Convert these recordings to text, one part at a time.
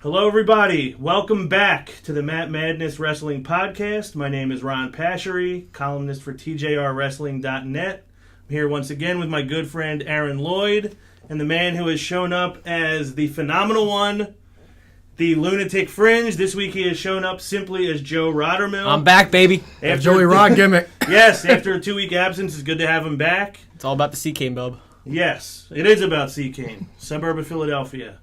Hello, everybody. Welcome back to the Matt Madness Wrestling Podcast. My name is Ron Pashery, columnist for TJRWrestling.net. I'm here once again with my good friend Aaron Lloyd and the man who has shown up as the phenomenal one, the Lunatic Fringe. This week he has shown up simply as Joe Rottermill. I'm back, baby. After Joey Rod gimmick. Yes, after a 2-week absence, it's good to have him back. It's all about the C-Cane, bub. Yes, it is about C-Cane, suburb of Philadelphia.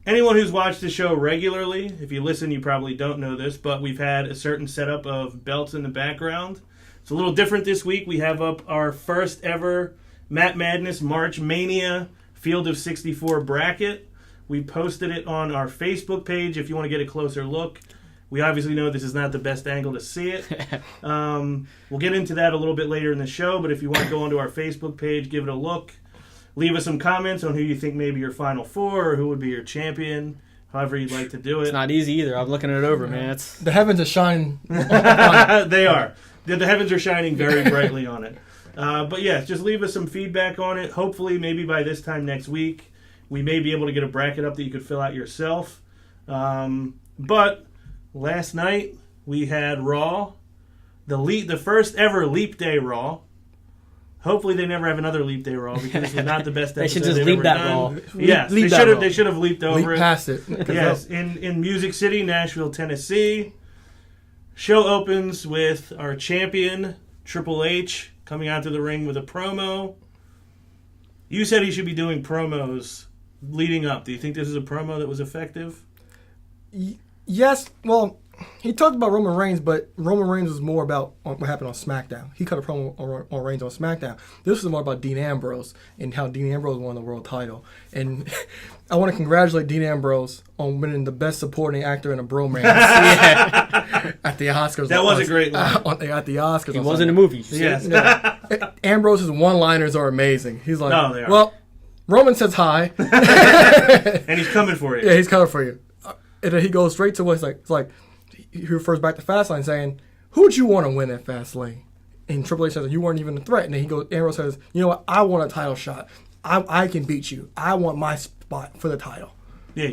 Anyone who's watched the show regularly, if you listen, you probably don't know this, but we've had a certain setup of belts in the background. It's a little different this week. We have up our first ever Matt Madness March Mania Field of 64 bracket. We posted it on our Facebook page if you want to get a closer look. We obviously know this is not the best angle to see it. We'll get into that a little bit later in the show, but if you want to go onto our Facebook page, give it a look. Leave us some comments on who you think may be your Final Four or who would be your champion, however you'd like to do it. It's not easy either. I'm looking it over, man. The heavens are shining. They are. The heavens are shining very brightly on it. But yeah, just leave us some feedback on it. Hopefully, maybe by this time next week, we may be able to get a bracket up that you could fill out yourself. But last night, we had Raw, the first ever Leap Day Raw. Hopefully they never have another Leap Day Raw because it's not the best episode they should just leap that done. Raw. Yes, they should have leaped over Leap it. past it. Yes, in Music City, Nashville, Tennessee. Show opens with our champion, Triple H, coming out to the ring with a promo. You said he should be doing promos leading up. Do you think this is a promo that was effective? Yes, well, he talked about Roman Reigns, but Roman Reigns was more about what happened on SmackDown. He cut a promo on Reigns on SmackDown. This was more about Dean Ambrose and how Dean Ambrose won the world title. And I want to congratulate Dean Ambrose on winning the Best Supporting Actor in a Bromance at the Oscars. That was a great line. At the Oscars. He was in the movie. Yes. Ambrose's one-liners are amazing. He's like, No, they are. well, Roman says hi. And he's coming for you. Yeah, he's coming for you. And then he goes straight to what it's like he refers back to Fastlane saying, who would you want to win at Fastlane? And Triple H says, you weren't even a threat. And then Ambrose says, you know what, I want a title shot. I can beat you. I want my spot for the title. Yeah,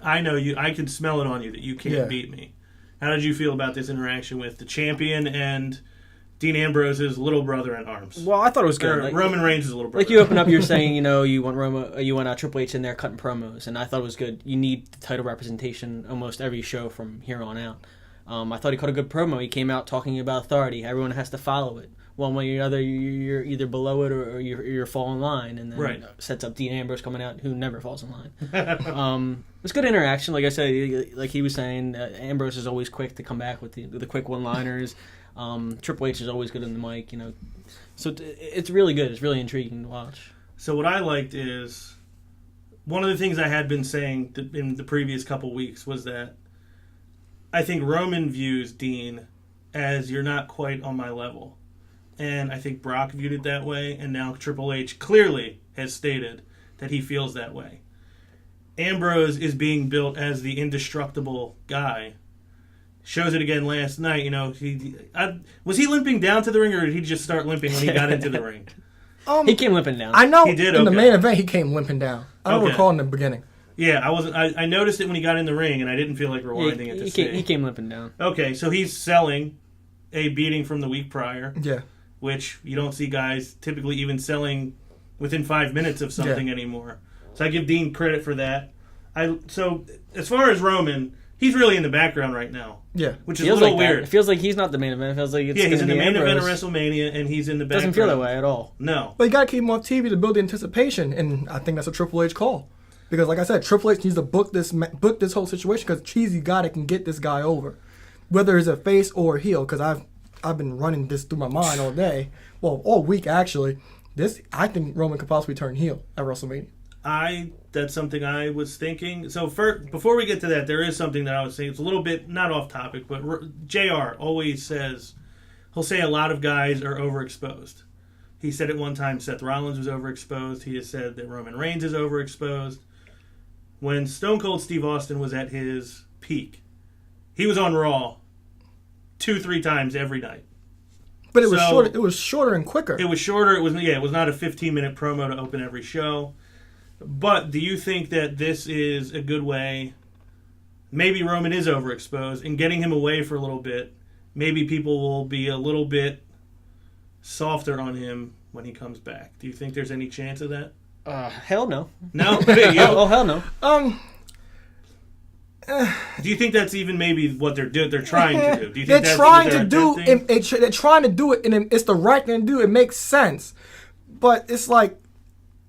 I know you. I can smell it on you that you can't beat me. How did you feel about this interaction with the champion and Dean Ambrose's little brother in arms? Well, I thought it was good. Like, Roman Reigns' little brother. Like you open up, you're saying, you want Triple H in there cutting promos, and I thought it was good. You need the title representation almost every show from here on out. I thought he cut a good promo. He came out talking about authority. Everyone has to follow it. One way or the other, you're either below it or you're fall in line, and then sets up Dean Ambrose coming out, who never falls in line. It was good interaction. Like I said, like he was saying, Ambrose is always quick to come back with the quick one-liners. Triple H is always good on the mic, So it's really good. It's really intriguing to watch. So what I liked is, one of the things I had been saying in the previous couple weeks was that I think Roman views Dean as you're not quite on my level. And I think Brock viewed it that way, and now Triple H clearly has stated that he feels that way. Ambrose is being built as the indestructible guy. Shows it again last night. Was he limping down to the ring, or did he just start limping when he got into the ring? He came limping down. I know he did. In the main event, he came limping down. I don't recall in the beginning. Yeah, I noticed it when he got in the ring, and I didn't feel like rewinding it to see. He came limping down. Okay, so he's selling a beating from the week prior. Yeah. Which you don't see guys typically even selling within 5 minutes of something anymore. So I give Dean credit for that. So as far as Roman, he's really in the background right now. Yeah. Which is a little weird. It feels like he's not the main event. It feels like it's he's in the main event of Ambrose. WrestleMania, and he's in the background. Doesn't feel that way at all. No. But you got to keep him off TV to build the anticipation, and I think that's a Triple H call. Because like I said, Triple H needs to book this whole situation because Cheesy God can get this guy over. Whether he's a face or a heel, because I've been running this through my mind all day. Well, all week, actually. I think Roman could possibly turn heel at WrestleMania. That's something I was thinking. So before we get to that, there is something that I was saying. It's a little bit, not off topic, but JR always says, he'll say a lot of guys are overexposed. He said at one time Seth Rollins was overexposed. He has said that Roman Reigns is overexposed. When Stone Cold Steve Austin was at his peak, he was on Raw 2-3 times every night. But it was shorter. It was shorter and quicker. It was shorter. It was not a 15-minute promo to open every show. But do you think that this is a good way? Maybe Roman is overexposed, and getting him away for a little bit, maybe people will be a little bit softer on him when he comes back. Do you think there's any chance of that? Hell no. No? Oh, hell no. Do you think that's even maybe what they're trying to do? Do you think They're that's trying what to do. They're trying to do it, and it's the right thing to do. It makes sense, but it's like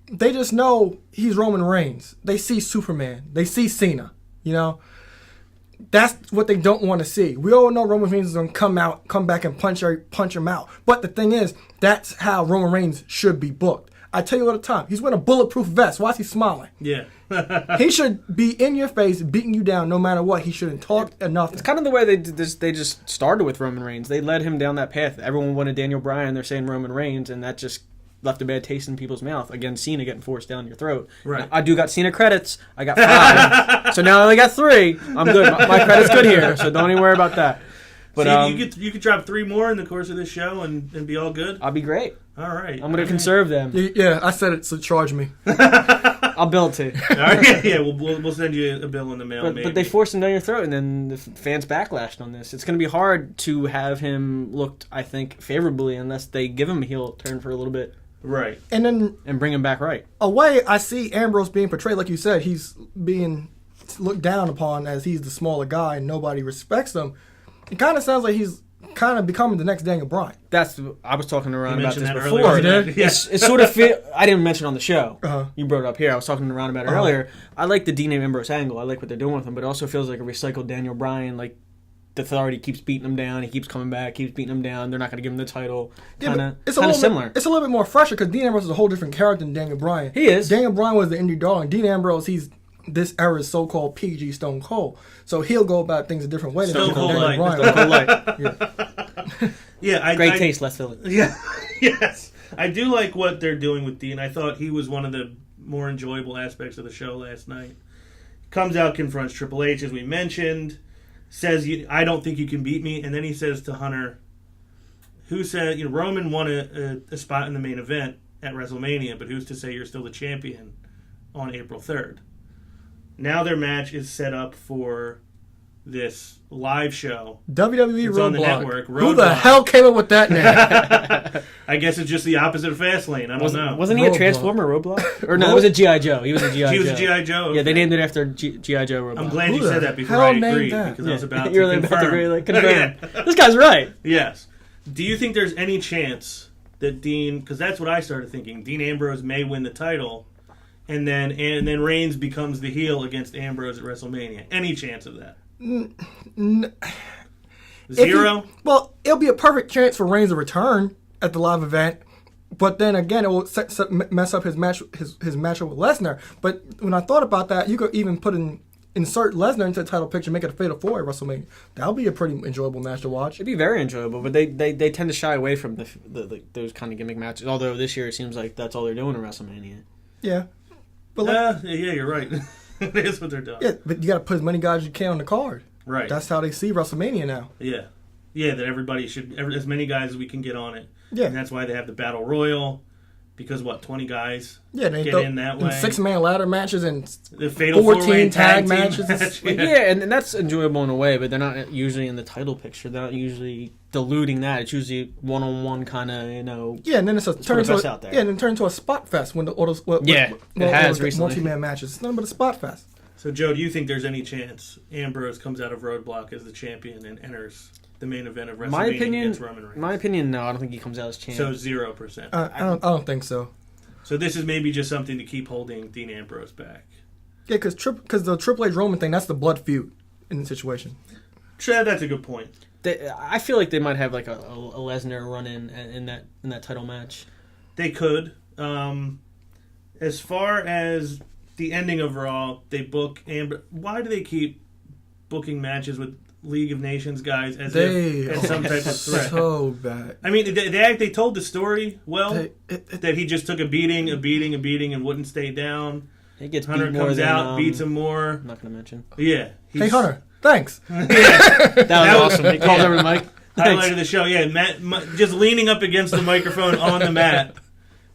they just know he's Roman Reigns. They see Superman. They see Cena. You know, that's what they don't want to see. We all know Roman Reigns is going to come back and punch him out. But the thing is, that's how Roman Reigns should be booked. I tell you all the time, he's wearing a bulletproof vest. Why is he smiling? Yeah. He should be in your face, beating you down no matter what. He shouldn't talk enough. It's kind of the way they did this. They just started with Roman Reigns. They led him down that path. Everyone wanted Daniel Bryan. They're saying Roman Reigns, and that just left a bad taste in people's mouth. Again, Cena getting forced down your throat. Right. Now, I do got Cena credits. I got 5. So now I only got 3. I'm good. My credit's good here, so don't even worry about that. But See, you could drop 3 more in the course of this show and be all good? I'll be great. All right. I'm going to conserve them. Yeah, I said it, so charge me. I'll bill it to you. All right, yeah, we'll send you a bill in the mail. But they forced him down your throat, and then the fans backlashed on this. It's going to be hard to have him looked, I think, favorably unless they give him a heel turn for a little bit. Right. And then And bring him back right. a way I see Ambrose being portrayed, like you said, he's being looked down upon as he's the smaller guy and nobody respects him. It kind of sounds like he's kind of becoming the next Daniel Bryan. I was talking around You about this mentioned that before. earlier. did? Yeah. It's sort of I didn't mention it on the show. Uh-huh. You brought it up here. I was talking around about it earlier. I like the Dean Ambrose angle. I like what they're doing with him, but it also feels like a recycled Daniel Bryan. Like the Authority keeps beating him down. He keeps coming back. Keeps beating him down. They're not going to give him the title. Yeah, Kind but of similar. It's a little bit more fresher because Dean Ambrose is a whole different character than Daniel Bryan. He is. Daniel Bryan was the indie darling. Dean Ambrose, he's this era's so-called PG Stone Cold. So he'll go about things a different way than Stone Cold Daniel Light. Bryan. Stone Cold Light. Yeah, Great taste, Les Philly. Yeah, yes. I do like what they're doing with Dean. I thought he was one of the more enjoyable aspects of the show last night. Comes out, confronts Triple H, as we mentioned, says, I don't think you can beat me, and then he says to Hunter, who said, Roman won a spot in the main event at WrestleMania, but who's to say you're still the champion on April 3rd? Now their match is set up for this live show. WWE It's on the Roadblock. network. Who the Roadblock. hell came up with that name? I guess it's just the opposite of Fastlane. I don't know. Wasn't he a Roadblock. Transformer Roadblock? Or no, it was a G.I. Joe. He was a G.I. Joe. He was a G.I. Joe. Yeah, they okay. named it after G.I. Joe Roadblock. I'm glad Who you the said that before hell I named agreed that? because I was about You're to really confirm. about to agree, like, confirm. Yeah. This guy's right. Yes. Do you think there's any chance that Dean, because that's what I started thinking, Dean Ambrose may win the title, and then Reigns becomes the heel against Ambrose at WrestleMania? Any chance of that? Zero? Well, it'll be a perfect chance for Reigns to return at the live event, but then again, it will mess up his matchup with Lesnar. But when I thought about that, you could even insert Lesnar into the title picture, make it a Fatal 4 at WrestleMania. That'll be a pretty enjoyable match to watch. It'd be very enjoyable, but they tend to shy away from those kind of gimmick matches. Although this year it seems like that's all they're doing in WrestleMania. Yeah, but Yeah, you're right. It is what they're doing. yeah, but you got to put as many guys as you can on the card. Right. That's how they see WrestleMania now. Yeah. Yeah, that everybody should, as many guys as we can get on it. Yeah. And that's why they have the Battle Royal, because 20 guys Yeah, they get in that way. 6-man ladder matches and The Fatal 14 4-way tag team matches. match. Yeah, and that's enjoyable in a way, but they're not usually in the title picture. They're not usually diluting that. It's usually one-on-one kind of, yeah, and then it's for the best out there. yeah, and then turn into a spot fest when Yeah, it has recently. multi-man matches. It's nothing but a spot fest. So, Joe, do you think there's any chance Ambrose comes out of Roadblock as the champion and enters the main event of WrestleMania against Roman Reigns? My opinion, no. I don't think he comes out as champ. So 0%. I don't think so. So this is maybe just something to keep holding Dean Ambrose back. Yeah, because the Triple H Roman thing, that's the blood feud in the situation. That's a good point. I feel like they might have like a Lesnar run in that title match. They could. As far as the ending of Raw, they book Ambrose. Why do they keep booking matches with League of Nations guys as some type of threat? So bad. I mean, they told the story well, It- that he just took a beating, and wouldn't stay down. He gets Hunter beat more comes than, out, beats him more. I'm not going to mention. Yeah. Hey, Hunter, thanks. That was awesome. He called over the mic. Highlight of the show, yeah. Matt, just leaning up against the microphone on the mat.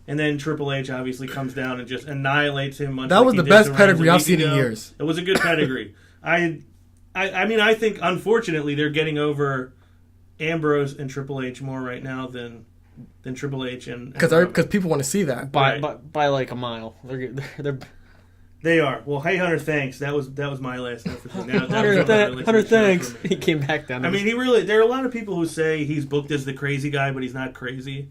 And then Triple H obviously comes down and just annihilates him. Much That like was he the did best to Reigns pedigree a I've week seen in ago. years. It was a good pedigree. I mean, I think unfortunately they're getting over Ambrose and Triple H more right now than Triple H and Because people want to see that. by Right. by like a mile. They're They are. Well, hey Hunter, thanks. That was my last everything. That was Hunter, up on my list Hunter, of shows thanks. for me. He came back down. I mean, there are a lot of people who say he's booked as the crazy guy, but he's not crazy.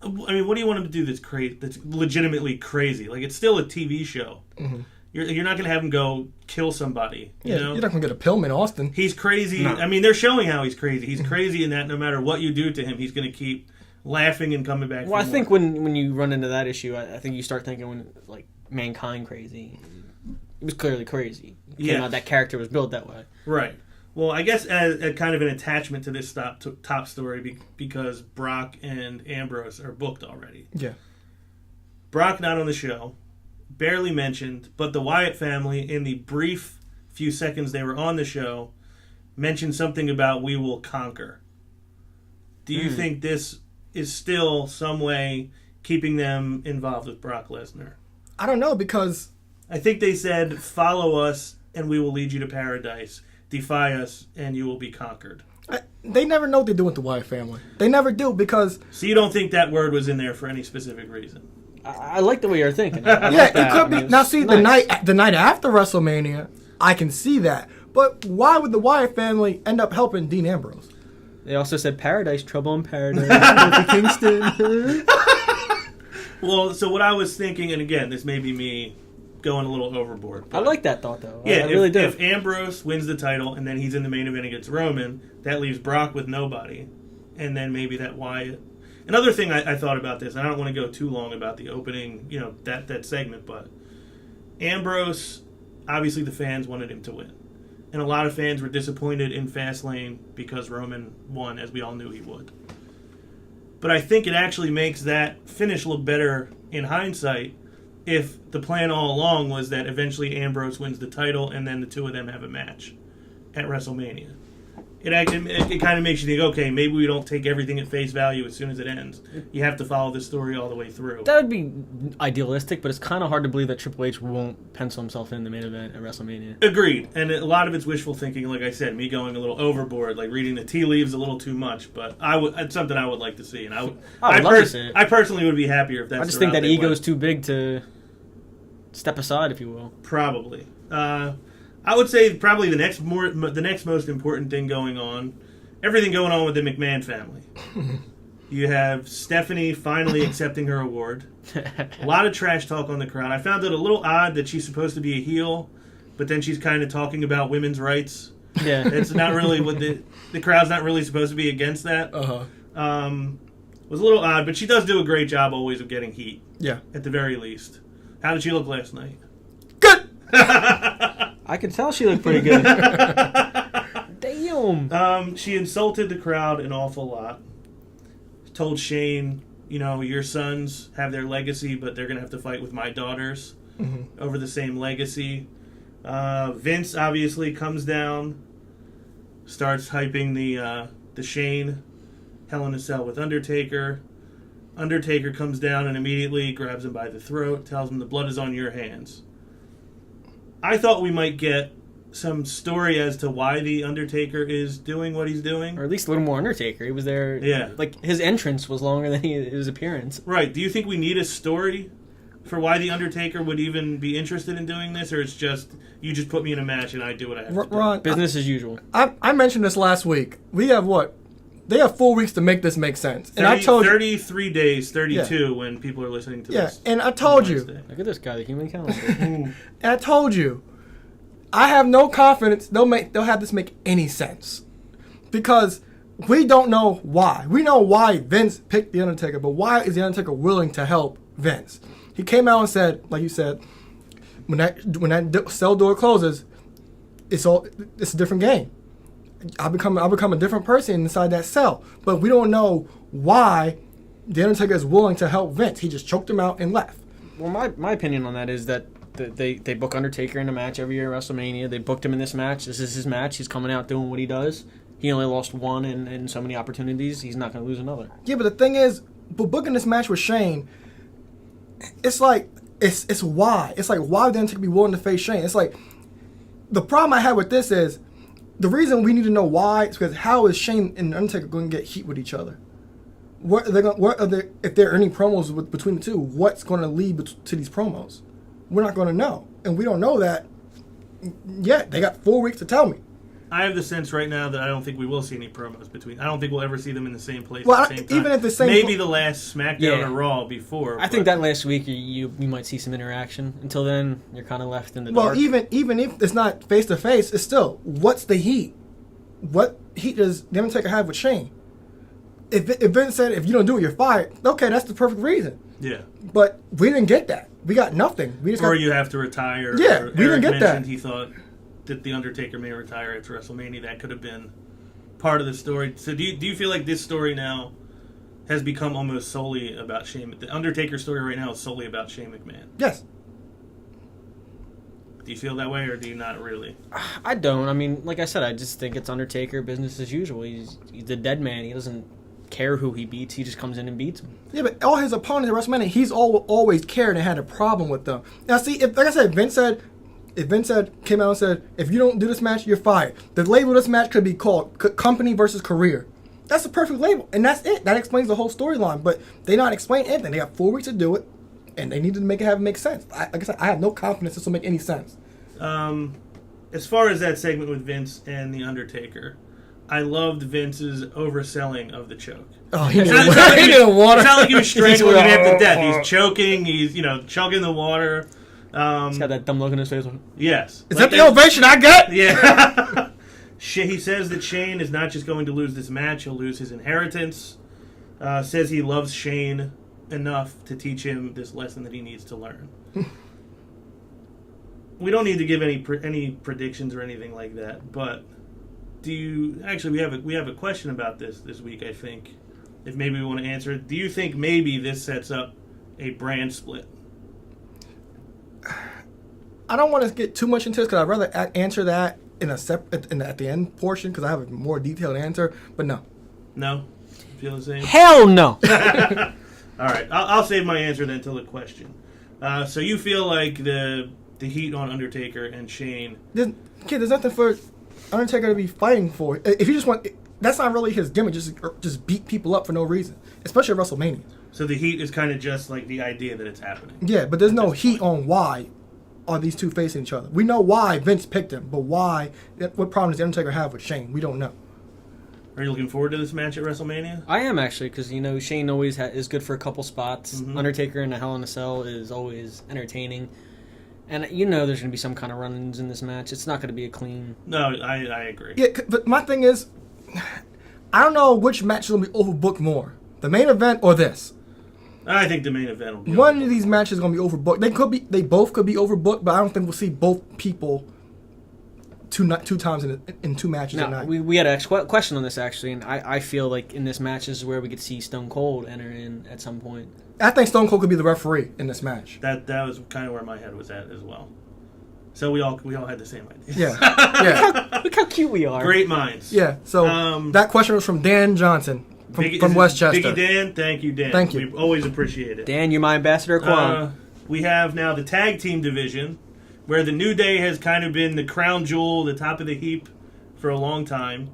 I mean, what do you want him to do that's crazy? That's legitimately crazy. Like, it's still a TV show. Mhm. You're not going to have him go kill somebody. You Yeah, know? you're not going to get a Pillman Austin. He's crazy. No. I mean, they're showing how he's crazy. He's crazy in that no matter what you do to him, he's going to keep laughing and coming back. well, I for think more. when you run into that issue, I think you start thinking when like Mankind crazy. It was clearly crazy. It came Yes. out, that character was built that way. Right. Well, I guess as kind of an attachment to this top story because Brock and Ambrose are booked already. Yeah. Brock not on the show, barely mentioned, but the Wyatt family, in the brief few seconds they were on the show, mentioned something about "we will conquer." Do you think this is still some way keeping them involved with Brock Lesnar? I don't know, because I think they said, "Follow us, and we will lead you to paradise. Defy us, and you will be conquered." they never know what they do with the Wyatt family. They never do, because So you don't think that word was in there for any specific reason? I like the way you're thinking. I yeah, like that. it could I mean, be. it's Now, see, nice. the night after WrestleMania, I can see that. But why would the Wyatt family end up helping Dean Ambrose? They also said paradise, trouble in paradise. Kofi Kingston. Well, so what I was thinking, and again, this may be me going a little overboard. I like that thought, though. Yeah, I really do. If Ambrose wins the title and then he's in the main event against Roman, that leaves Brock with nobody. And then maybe that Wyatt. Another thing I thought about this, and I don't want to go too long about the opening, that segment, but Ambrose, obviously the fans wanted him to win. And a lot of fans were disappointed in Fastlane because Roman won, as we all knew he would. But I think it actually makes that finish look better in hindsight if the plan all along was that eventually Ambrose wins the title and then the two of them have a match at WrestleMania. It kind of makes you think, okay, maybe we don't take everything at face value as soon as it ends. You have to follow this story all the way through. That would be idealistic, but it's kind of hard to believe that Triple H won't pencil himself in the main event at WrestleMania. Agreed. And a lot of it's wishful thinking, like I said, me going a little overboard, like reading the tea leaves a little too much, but it's something I would like to see. And I would love to see it. I personally would be happier if that's I just the think route that they ego went. is too big to step aside, if you will. Probably. I would say probably the next most important thing going on, everything going on with the McMahon family. You have Stephanie finally accepting her award. A lot of trash talk on the crowd. I found it a little odd that she's supposed to be a heel, but then she's kind of talking about women's rights. Yeah. It's not really what the crowd's not really supposed to be against that. Was a little odd, but she does do a great job always of getting heat, Yeah. at the very least. How did she look last night? Good! I could tell she looked pretty good. Damn. She insulted the crowd an awful lot. Told Shane, your sons have their legacy, but they're going to have to fight with my daughters over the same legacy. Vince obviously comes down, starts hyping the Shane Hell in a Cell with Undertaker. Undertaker comes down and immediately grabs him by the throat, tells him the blood is on your hands. I thought we might get some story as to why the Undertaker is doing what he's doing. Or at least a little more Undertaker. He was there. Yeah. Like, his entrance was longer than his appearance. Right. Do you think we need a story for why the Undertaker would even be interested in doing this, or it's just, you just put me in a match and I do what I have to do? Ron, Business as usual. I mentioned this last week. We have what? They have 4 weeks to make this make sense. And I told you. 33 days, 32 when people are listening to Yeah, this. and I told you. Wednesday. Look at this guy, the human calendar. And I told you. I have no confidence they'll have this make any sense. Because we don't know why. We know why Vince picked The Undertaker, but why is The Undertaker willing to help Vince? He came out and said, like you said, when that cell door closes, it's a different game. I'll become a different person inside that cell. But we don't know why The Undertaker is willing to help Vince. He just choked him out and left. Well, my opinion on that is that they book Undertaker in a match every year at WrestleMania. They booked him in this match. This is his match. He's coming out doing what he does. He only lost one in so many opportunities. He's not going to lose another. Yeah, but the thing is, booking this match with Shane, it's like it's why. It's like why would the Undertaker be willing to face Shane? It's like the problem I have with this is the reason we need to know why is because how is Shane and Undertaker going to get heat with each other? If there are any promos between the two, what's going to lead to these promos? We're not going to know, and we don't know that yet. They got 4 weeks to tell me. I have the sense right now that I don't think we will see any promos between. I don't think we'll ever see them in the same place Well, at the same time. even at the same maybe the last SmackDown Yeah. or Raw before. I think that last week you might see some interaction. Until then, you're kind of left in the Well, dark. even if it's not face to face, it's still what's the heat? What heat does the Undertaker have with Shane? If Vince said if you don't do it, you're fired. Okay, that's the perfect reason. Yeah. But we didn't get that. We got nothing. We just Or got, you have to retire. Yeah, or we didn't Eric get that. mentioned he thought that the Undertaker may retire after WrestleMania. That could have been part of the story. So do you feel like this story now has become almost solely about Shane? The Undertaker story right now is solely about Shane McMahon. yes. Do you feel that way, or do you not really? I don't. I mean, like I said, I just think it's Undertaker business as usual. He's a dead man. He doesn't care who he beats. He just comes in and beats him. Yeah, but all his opponents at WrestleMania, he's always cared and had a problem with them. Now, see, like I said, if Vince came out and said, if you don't do this match, you're fired. The label of this match could be called Company versus Career. That's the perfect label, and that's it. That explains the whole storyline. But they not explain anything. They got 4 weeks to do it, and they need to make it make sense. Like I said, I have no confidence this will make any sense. As far as that segment with Vince and the Undertaker, I loved Vince's overselling of the choke. Oh, he It's needed not like water. It's not like he was strangling him half to death. Oh. He's choking. He's chugging the water. He's got that dumb look in his face. Yes. Is that the ovation I got? Yeah. He says that Shane is not just going to lose this match, he'll lose his inheritance. Says he loves Shane enough to teach him this lesson that he needs to learn. We don't need to give any predictions or anything like that, but we have a question about this week, I think. If maybe we want to answer it. Do you think maybe this sets up a brand split? I don't want to get too much into this because I'd rather answer that in a at the end portion because I have a more detailed answer. But no. No? Feel the same? Hell no. All right, I'll save my answer then till the question. So you feel like the heat on Undertaker and Shane? There's nothing for Undertaker to be fighting for. If you just want, that's not really his gimmick. Just beat people up for no reason, especially at WrestleMania. So the heat is kind of just like the idea that it's happening. Yeah, but there's no heat on why are these two facing each other. We know why Vince picked him, but why? What problem does the Undertaker have with Shane? We don't know. Are you looking forward to this match at WrestleMania? I am actually, because Shane always is good for a couple spots. Mm-hmm. Undertaker in a Hell in a Cell is always entertaining. And there's going to be some kind of run-ins in this match. It's not going to be a clean... No, I agree. Yeah, but my thing is, I don't know which match is going to be overbooked more, the main event or this. I think the main event will be One of these matches is going to be overbooked. They both could be overbooked, but I don't think we'll see both people two times in two matches a Now, night. we had a question on this, actually, and I feel like in this match is where we could see Stone Cold enter in at some point. I think Stone Cold could be the referee in this match. That was kind of where my head was at as well. So we all had the same idea. Yeah, yeah, Look how cute we are. Great minds. yeah. So that question was from Dan Johnson from Westchester. Biggie Dan, thank you, Dan. Thank you. We always appreciate it. Dan, you're my ambassador, Quan. We have now the tag team division, where the New Day has kind of been the crown jewel, the top of the heap for a long time.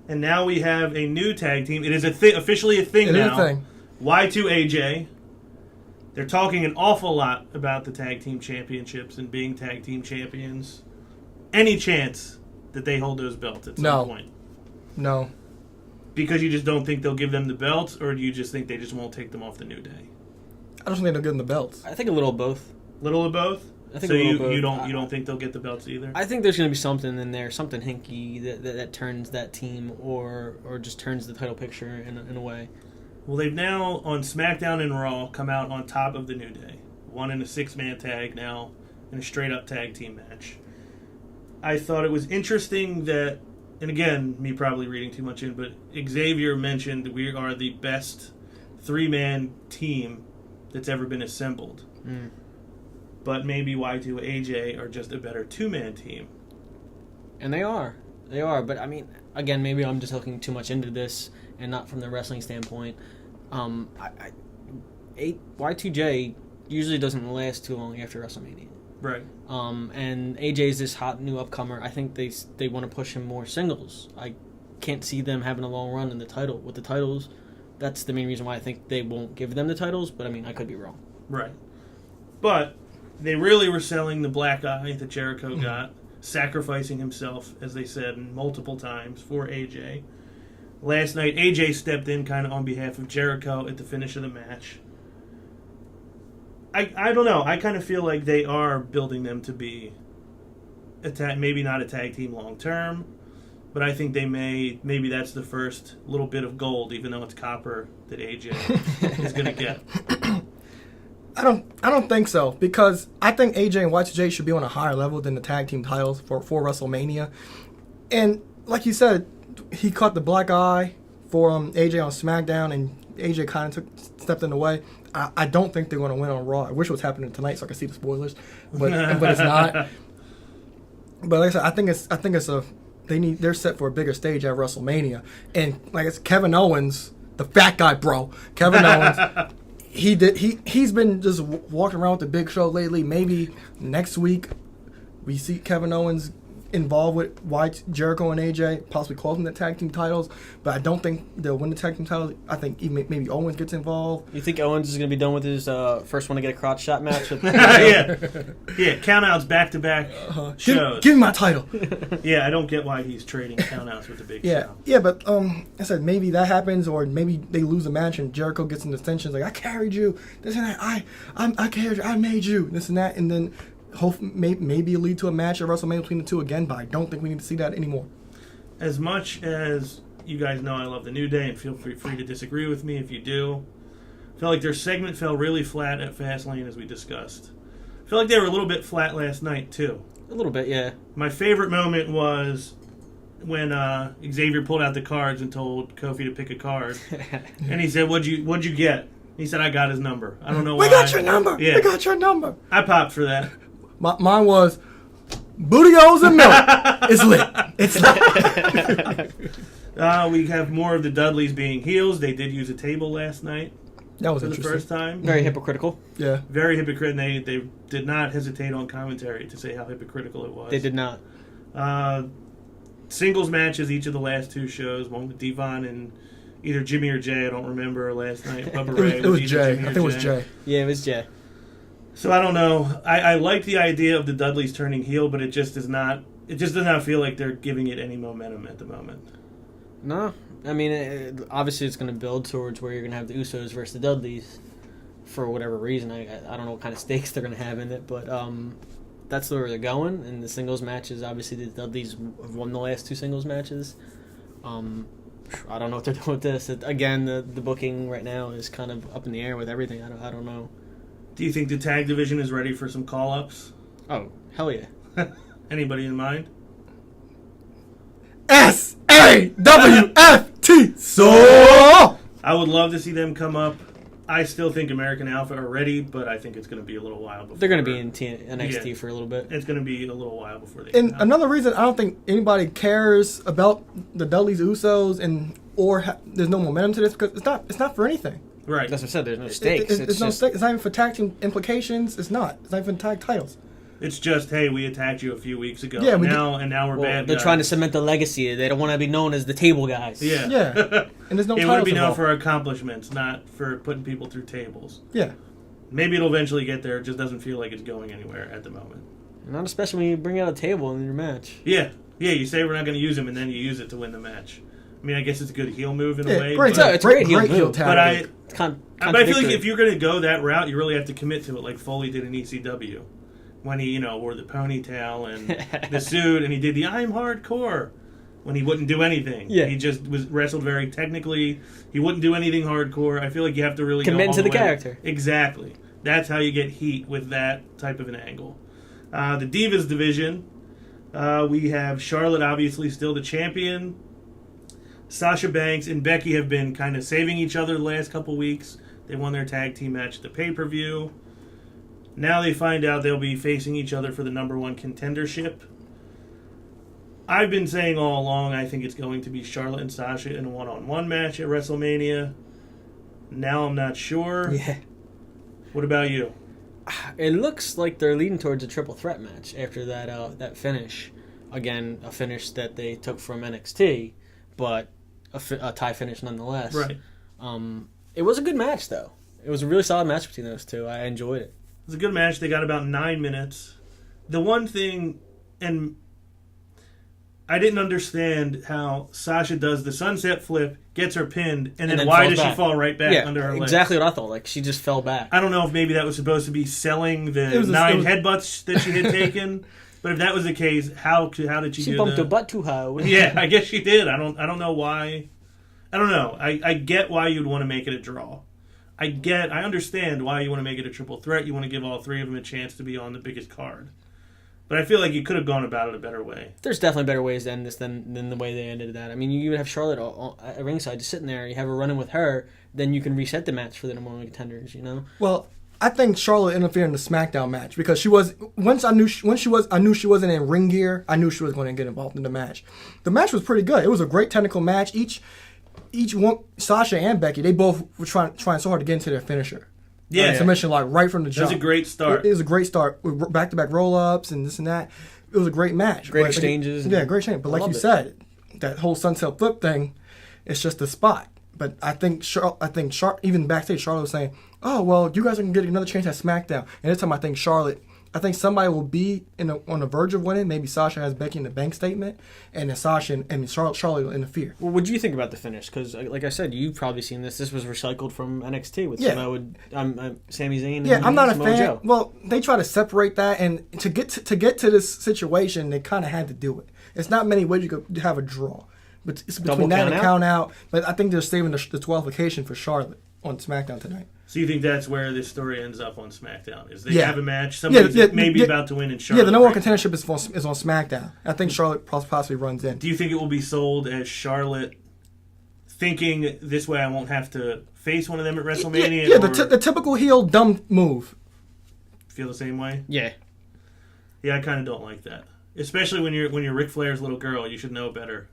And now we have a new tag team. It is officially a thing now. It is a thing. Y2AJ. They're talking an awful lot about the tag team championships and being tag team champions. Any chance that they hold those belts at some point? No. Because you just don't think they'll give them the belts, or do you just think they just won't take them off the New Day? I don't think they'll give them the belts. I think a little of both. Little of both? I think so a little of you both. don't think they'll get the belts either? I think there's going to be something in there, something hinky that turns that team or just turns the title picture in a way. Well, they've now, on SmackDown and Raw, come out on top of the New Day. One in a 6-man tag now, in a straight-up tag team match. I thought it was interesting that, and again, me probably reading too much in, but Xavier mentioned we are the best 3-man team that's ever been assembled. Mm. But maybe Y2AJ are just a better 2-man team. And they are. They are. But, I mean, again, maybe I'm just looking too much into this and not from the wrestling standpoint. Y2J usually doesn't last too long after WrestleMania. Right. And AJ's this hot new upcomer. I think they want to push him more singles. I can't see them having a long run in the title with the titles. That's the main reason why I think they won't give them the titles. But I mean, I could be wrong. Right. But they really were selling the black eye that Jericho got, sacrificing himself, as they said, multiple times for AJ. Last night, AJ stepped in kind of on behalf of Jericho at the finish of the match. I don't know. I kind of feel like they are building them to be maybe not a tag team long term, but I think they maybe that's the first little bit of gold, even though it's copper, that AJ is going to get. I don't think so, because I think AJ and Y2J should be on a higher level than the tag team titles for WrestleMania. And like you said, he caught the black eye for AJ on SmackDown, and AJ kind of stepped in the way. I don't think they're going to win on Raw. I wish it was happening tonight so I could see the spoilers, but it's not. But like I said, I think they're set for a bigger stage at WrestleMania, and like it's Kevin Owens, the fat guy, bro. Kevin Owens. He's been just walking around with the Big Show lately. Maybe next week we see Kevin Owens involved with Jericho and AJ, possibly closing the tag team titles. But I don't think they'll win the tag team titles. I think maybe Owens gets involved. You think Owens is going to be done with his first one to get a crotch shot match? Yeah, countouts back to back shows. Give me my title. Yeah, I don't get why he's trading countouts with the Big Show. Yeah, but I said maybe that happens, or maybe they lose a match and Jericho gets in dissensions like I carried you, this and that. I carried you, I made you, this and that, and then maybe lead to a match at WrestleMania between the two again. But I don't think we need to see that anymore. As much as you guys know I love the New Day, and feel free to disagree with me if you do, I feel like their segment fell really flat at Fastlane, as we discussed. I feel like they were a little bit flat last night too. A little bit, yeah. My favorite moment was when Xavier pulled out the cards and told Kofi to pick a card, and he said, "What'd you get?" He said, "I got his number." I don't know why. We got your number. Yeah. We got your number. I popped for that. Mine was booty holes and milk. It's lit. It's lit. We have more of the Dudleys being heels. They did use a table last night. That was for the interesting. first time. Very hypocritical. Yeah. Very hypocritical. They did not hesitate on commentary to say how hypocritical it was. They did not. Singles matches each of the last two shows. One with Devon and either Jimmy or Jay. I don't remember last night. Bubba Ray. It was either Jay. Jimmy I or think it was Jay. Yeah, it was Jay. So I don't know. I like the idea of the Dudleys turning heel, but it just does not. It just does not feel like they're giving it any momentum at the moment. No, I mean, obviously it's going to build towards where you're going to have the Usos versus the Dudleys for whatever reason. I don't know what kind of stakes they're going to have in it, but that's where they're going. And the singles matches, obviously the Dudleys have won the last two singles matches. I don't know what they're doing with this. Again, the booking right now is kind of up in the air with everything. I don't know. Do you think the tag division is ready for some call-ups? Oh, hell yeah. Anybody in mind? SAWFT. So I would love to see them come up. I still think American Alpha are ready, but I think it's going to be a little while before. They're going to be in NXT for a little bit. It's going to be a little while before they and come out. another reason I don't think anybody cares about the Dudleys, Usos, there's no momentum to this because it's not for anything. Right. That's what I said. There's no stakes. It's no stakes. It's not even for tag team implications. It's not even tag titles. It's just, hey, we attacked you a few weeks ago. Yeah, and now we're bad They're guys. trying to cement the legacy. They don't want to be known as the table guys. Yeah. Yeah. And there's no It titles would be known involved. for accomplishments, not for putting people through tables. Yeah. Maybe it'll eventually get there. It just doesn't feel like it's going anywhere at the moment. Not especially when you bring out a table in your match. Yeah. Yeah, you say we're not going to use him, and then you use it to win the match. I mean, I guess it's a good heel move in a way. Great, but, it's a great heel move. tag. but I It's feel like contradictory. if you're going to go that route, you really have to commit to it, like Foley did in ECW, when he, wore the ponytail and the suit, and he did the "I'm hardcore" when he wouldn't do anything. Yeah. He just wrestled very technically. He wouldn't do anything hardcore. I feel like you have to really Commit go all to the way. character. Exactly. That's how you get heat with that type of an angle. The Divas division, we have Charlotte, obviously still the champion. Sasha Banks and Becky have been kind of saving each other the last couple weeks. They won their tag team match at the pay-per-view. Now they find out they'll be facing each other for the number one contendership. I've been saying all along I think it's going to be Charlotte and Sasha in a one-on-one match at WrestleMania. Now I'm not sure. Yeah. What about you? It looks like they're leading towards a triple threat match after that finish. Again, a finish that they took from NXT, but a tie finish nonetheless. Right. It was a good match, though. It was a really solid match between those two. I enjoyed it. It was a good match. They got about 9 minutes. The one thing, and I didn't understand how Sasha does the sunset flip, gets her pinned, and then why falls does she back. fall right back under her legs? Exactly what I thought. Like, she just fell back. I don't know if maybe that was supposed to be selling the It was 9 headbutts that she had taken, but if that was the case, how did she She do bumped that? her butt too high. Yeah, I guess she did. I don't know why. I don't know. I get why you'd want to make it a draw. I understand why you want to make it a triple threat. You want to give all 3 of them a chance to be on the biggest card. But I feel like you could have gone about it a better way. There's definitely better ways to end this than the way they ended that. I mean, you would have Charlotte at ringside just sitting there. You have her running with her. Then you can reset the match for the number 1 contenders, you know? Well, I think Charlotte interfered in the SmackDown match because she was I knew she wasn't in ring gear. I knew she was going to get involved in the match. The match was pretty good. It was a great technical match. Each one, Sasha and Becky, they both were trying so hard to get into their finisher. Yeah. Submission like right from the That jump. was a great start. It was a great start with back-to-back roll-ups and this and that. It was a great match. Great But, exchanges. Yeah, great exchange. But like you said, that whole sunset flip thing, it's just a spot. But I think even backstage, Charlotte was saying, "Oh well, you guys are gonna get another chance at SmackDown." And this time, I think somebody will be on the verge of winning. Maybe Sasha has Becky in the bank statement, and then Charlotte will interfere. Well, what do you think about the finish? Because, like I said, you've probably seen this. This was recycled from NXT with Sami Zayn. Yeah, and I'm not a Samoa fan. Joe. Well, they try to separate that, and to get to this situation, they kind of had to do it. It's not many ways you could have a draw, but it's Double between that count and out? count out. But I think they're saving the 12th for Charlotte on SmackDown tonight. So you think that's where this story ends up on SmackDown? Is they Yeah. have a match, somebody's maybe about to win, and Charlotte... Yeah, the number 1 breaks. contendership is on SmackDown. I think Charlotte possibly runs in. Do you think it will be sold as Charlotte thinking this way I won't have to face one of them at WrestleMania? Yeah, or the typical heel dumb move. feel the same way? Yeah. Yeah, I kind of don't like that. Especially when you're Ric Flair's little girl, you should know better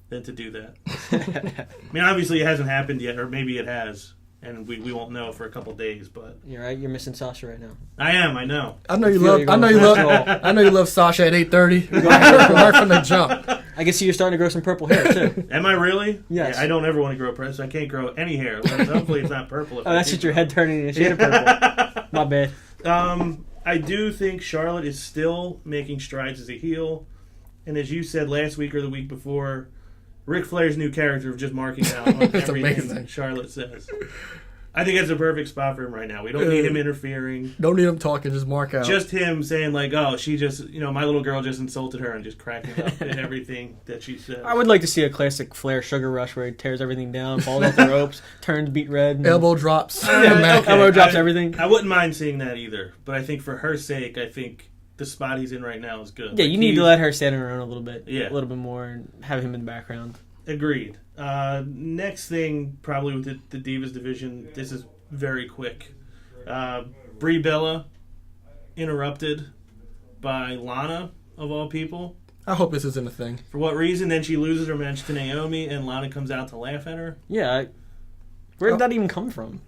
than to do that. I mean, obviously it hasn't happened yet, or maybe it has, and we won't know for a couple days. But You're right. You're missing Sasha right now. I know. I know you feel love. you're I know going you love. fast. I know you love Sasha at 8:30. right from the jump. I can see you're starting to grow some purple hair, too. Am I really? Yes. Yeah, I don't ever want to grow purple, so I can't grow any hair. Hopefully it's not purple. Oh, that's just your head turning in a shade of purple. My bad. I do think Charlotte is still making strides as a heel. And as you said last week or the week before, Ric Flair's new character of just marking out on It's everything amazing. Charlotte says. I think that's a perfect spot for him right now. We don't need him interfering. Don't need him talking. Just mark out. Just him saying like, oh, she just, my little girl just insulted her and just cracking up at everything that she said. I would like to see a classic Flair Sugar Rush where he tears everything down, falls off the ropes, turns beat red. And elbow drops. elbow drops everything. I wouldn't mind seeing that either. But I think for her sake, I think the spot he's in right now is good. Yeah, Like, you need to he's- let her stand around a little bit. Yeah. A little bit more and have him in the background. Agreed. Next thing, probably with the Divas division, this is very quick. Brie Bella interrupted by Lana, of all people. I hope this isn't a thing. For what reason? Then she loses her match to Naomi, and Lana comes out to laugh at her. Yeah. Where did that even come from?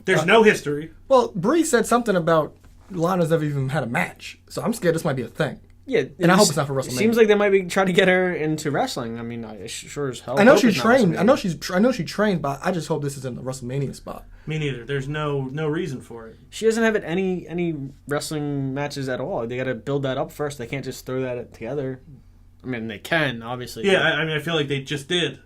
There's no history. Well, Bree said something about Lana's never even had a match, so I'm scared this might be a thing. Yeah, And I hope it's not for WrestleMania. It seems like they might be trying to get her into wrestling. I mean, I sure as hell. I know hope she's it's not trained. WrestleMania. I know she trained, but I just hope this isn't the WrestleMania spot. Me neither. There's no reason for it. She doesn't have any wrestling matches at all. They got to build that up first. They can't just throw that together. I mean, they can obviously. Yeah, I mean, I feel like they just did,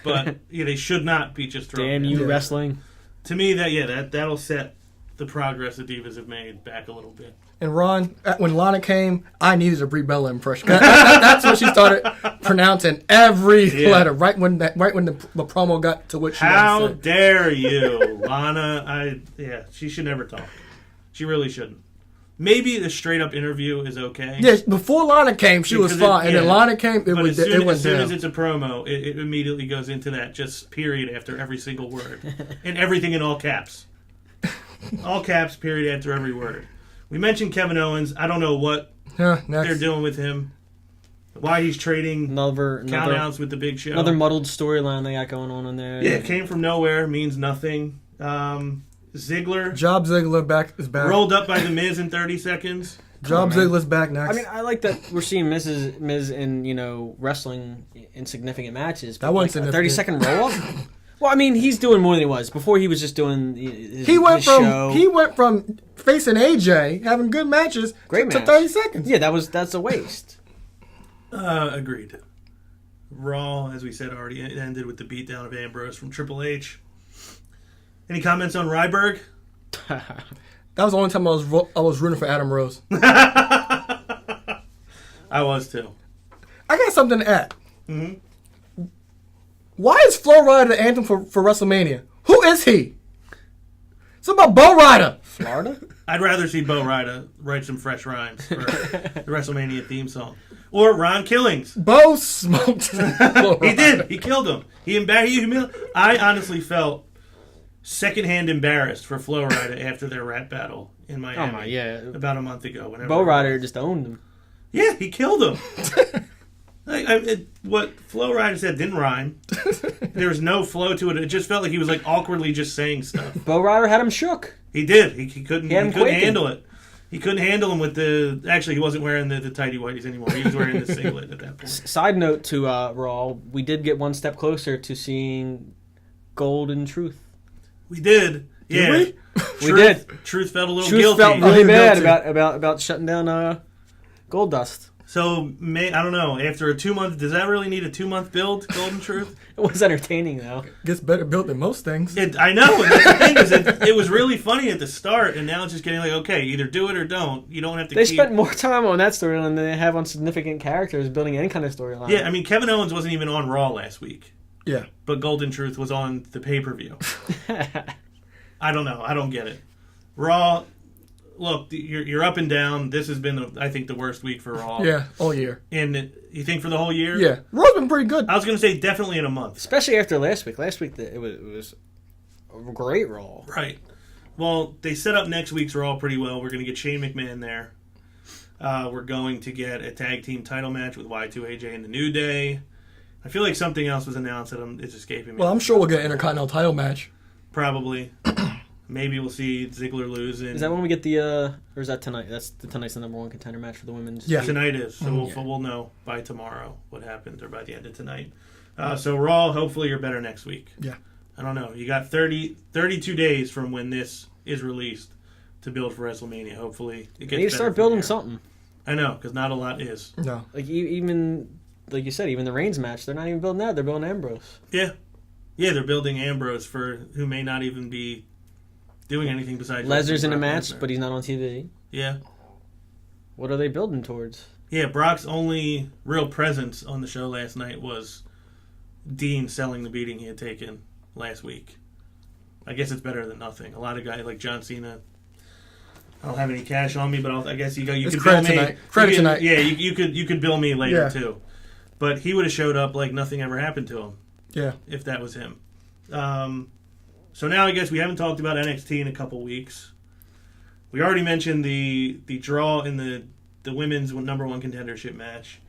but yeah, they should not be just thrown. Damn in. you, Yeah. wrestling. To me, that'll set the progress the Divas have made back a little bit. And Ron, when Lana came, I needed a Brie Bella impression. That's when she started pronouncing every Yeah. letter. Right when the promo got to what she How had to say. dare you, Lana? She should never talk. She really shouldn't. Maybe the straight up interview is okay. Yeah, before Lana came, she was Because fine, and then yeah. Lana came, But as soon went as down. it's a promo, it immediately goes into that just period after every single word. And everything in all caps. All caps, period, after every word. We mentioned Kevin Owens. I don't know what Yeah, next. they're doing with him. Why he's trading Another countouts with the Big Show. another muddled storyline they got going on in there. Yeah, it came from nowhere, means nothing. Ziggler Job Ziggler is back. rolled up by the Miz in 30 seconds. Job Ziggler's back next. I mean, I like that we're seeing Miz in wrestling in significant matches. That wasn't a significant. 30-second roll up. Well, I mean, he's doing more than he was before. He was just doing his he went show. from facing AJ, having good matches, Great to match. 30 seconds. Yeah, that's a waste. Agreed. Raw, as we said, already ended with the beatdown of Ambrose from Triple H. Any comments on Ryberg? That was the only time I was rooting for Adam Rose. I was too. I got something to add. Mm-hmm. Why is Flo Rida the anthem for WrestleMania? Who is he? It's about Bo Rida. Florida? I'd rather see Bo Rida write some fresh rhymes for the WrestleMania theme song. Or Ron Killings. Bo smoked. Flo He Rida. did. He killed him. I honestly felt secondhand embarrassed for Flo Rida after their rap battle in Miami. Oh my, yeah. About a month ago. Bo Ryder just owned him. Yeah, he killed him. What Flo Rida said didn't rhyme. There was no flow to it. It just felt like he was like awkwardly just saying stuff. Bo Ryder had him shook. He did. He couldn't. He had He him couldn't quaking. handle it. He couldn't handle him with the. Actually, he wasn't wearing the tighty whities anymore. He was wearing the singlet at that point. Side note to Raw, we did get one step closer to seeing Golden Truth. We did. Yeah, we? We did. Truth felt a little Truth guilty. felt really Oh, bad guilty. about shutting down Gold Dust. So I don't know. After a 2 month, does that really need a 2 month build? Golden Truth. It was entertaining though. Gets better built than most things. I know. And that's the thing is, it was really funny at the start, and now it's just getting like, okay, either do it or don't. You don't have to. They keep... spent more time on that storyline than they have on significant characters building any kind of storyline. Yeah, I mean, Kevin Owens wasn't even on Raw last week, Yeah. but Golden Truth was on the pay-per-view. I don't know. I don't get it. Raw, look, you're up and down. This has been, I think, the worst week for Raw. Yeah, all year. And you think for the whole year? Yeah. Raw's been pretty good. I was going to say definitely in a month. Especially after last week. Last week it was a great Raw. Right. Well, they set up next week's Raw pretty well. We're going to get Shane McMahon there. We're going to get a tag team title match with Y2AJ and the New Day. I feel like something else was announced that it's escaping me. Well, I'm sure we'll get an Intercontinental title match. Probably. Maybe we'll see Ziggler lose. Is that when we get the or is that tonight? Tonight's the number one contender match for the women's. Yeah. Tonight is. So we'll know by tomorrow what happens, or by the end of tonight. So Raw, hopefully you're better next week. Yeah. I don't know. You got 32 days from when this is released to build for WrestleMania. Hopefully it gets They need to better start from building there. something. I know, because not a lot is. No. Like even like you said, even the Reigns match, they're not even building that. They're building Ambrose. Yeah. Yeah, they're building Ambrose for who may not even be doing anything besides... Lesnar's in a Brock match, Lesnar. but he's not on TV. Yeah. What are they building towards? Yeah, Brock's only real presence on the show last night was Dean selling the beating he had taken last week. I guess it's better than nothing. A lot of guys like John Cena... I don't have any cash on me, but I guess you It's could bill credit me. tonight. Credit tonight. Yeah, you could bill me later Yeah. too. But he would have showed up like nothing ever happened to him Yeah. if that was him. So now I guess we haven't talked about NXT in a couple weeks. We already mentioned the draw in the women's number one contendership match.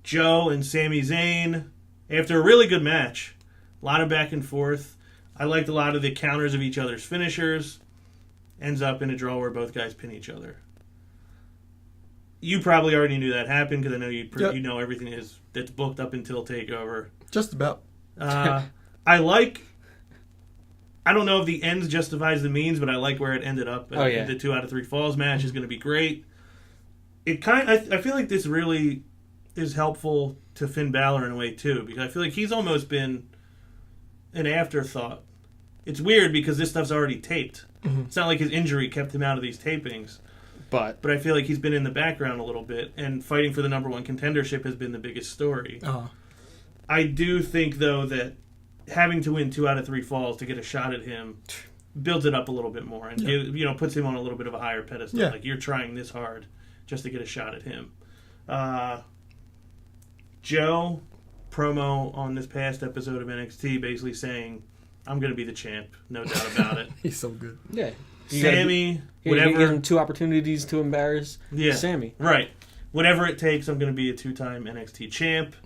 Joe and Sami Zayn, after a really good match, a lot of back and forth. I liked a lot of the counters of each other's finishers. Ends up in a draw where both guys pin each other. You probably already knew that happened because I know you Yep. you know everything that's booked up until TakeOver. Just about. I don't know if the ends justifies the means, but I like where it ended up. Oh, yeah. The 2 out of 3 falls match is going to be great. I feel like this really is helpful to Finn Balor in a way too, because I feel like he's almost been an afterthought. It's weird because this stuff's already taped. Mm-hmm. It's not like his injury kept him out of these tapings, But but I feel like he's been in the background a little bit, and fighting for the number one contendership has been the biggest story. I do think, though, that having to win 2 out of 3 falls to get a shot at him builds it up a little bit more and puts him on a little bit of a higher pedestal. Yeah. Like, you're trying this hard just to get a shot at him. Joe, promo on this past episode of NXT, basically saying, I'm going to be the champ, no doubt about it. He's so good. yeah, Sammy, you give whatever. him 2 opportunities to embarrass Yeah. Sammy. Right. whatever it takes, I'm going to be a 2-time NXT champ.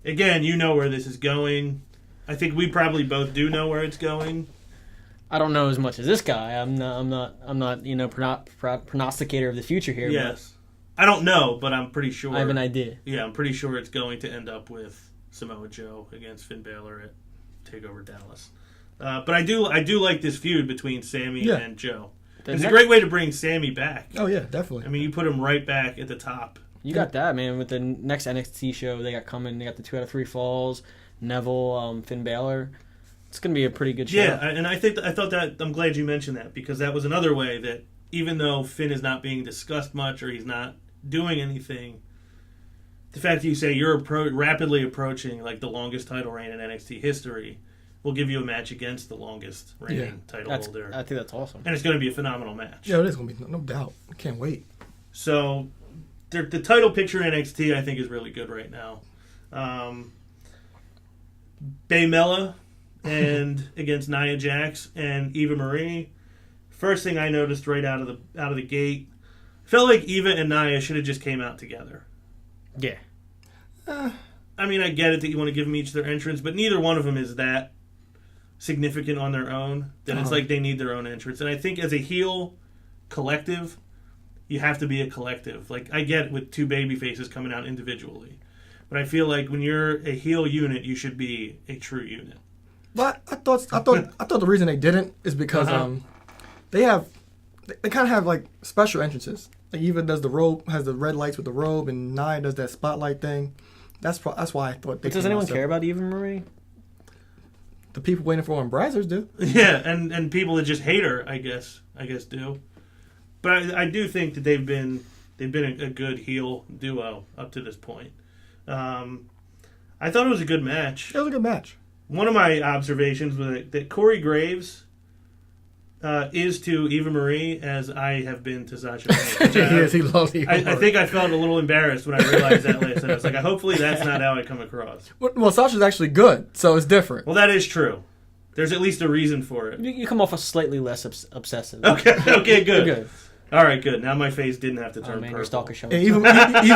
Again, you know where this is going. I think we probably both do know where it's going. I don't know as much as this guy. I'm not prognosticator of the future here. Yes. I don't know, but I'm pretty sure. I have an idea. Yeah, I'm pretty sure it's going to end up with Samoa Joe against Finn Balor at TakeOver Dallas. But I do like this feud between Sammy and Joe. It's a great way to bring Sammy back. Oh yeah, definitely. I mean, you put him right back at the top. You got that, man. With the next NXT show they got coming, they got the 2 out of 3 falls, Neville, Finn Balor. It's going to be a pretty good show. Yeah, and I thought that I'm glad you mentioned that, because that was another way that even though Finn is not being discussed much or he's not doing anything, the fact that you say you're rapidly approaching like the longest title reign in NXT history will give you a match against the longest reigning title holder. I think that's awesome. And it's going to be a phenomenal match. Yeah, it is going to be, no doubt. I can't wait. So the title picture in NXT I think is really good right now. Baymella and against Nia Jax and Eva Marie. First thing I noticed right out of the gate, felt like Eva and Nia should have just came out together. Yeah. I mean, I get it that you want to give them each their entrance, but neither one of them is that significant on their own that it's like they need their own entrance. And I think as a heel collective, you have to be a collective. Like, I get with 2 baby faces coming out individually, but I feel like when you're a heel unit, you should be a true unit. But I thought the reason they didn't is because they kind of have like special entrances. Like Eva does the robe, has the red lights with the robe, and Nia does that spotlight thing. That's why I thought. But does anyone care about Eva Marie? The people waiting for her in Brazzers do. Yeah, and people that just hate her, I guess do. But I do think that they've been a good heel duo up to this point. I thought it was a good match. It was a good match. One of my observations was that Corey Graves is to Eva Marie as I have been to Sasha Banks. He loves Eva Marie. I think I felt a little embarrassed when I realized that last time. I was like, hopefully that's not how I come across. Well, Sasha's actually good, so it's different. Well, that is true. There's at least a reason for it. You come off as slightly less obsessive. Okay, good. You're good. All right, good. Now my face didn't have to turn purple. Your stalker show. And Eva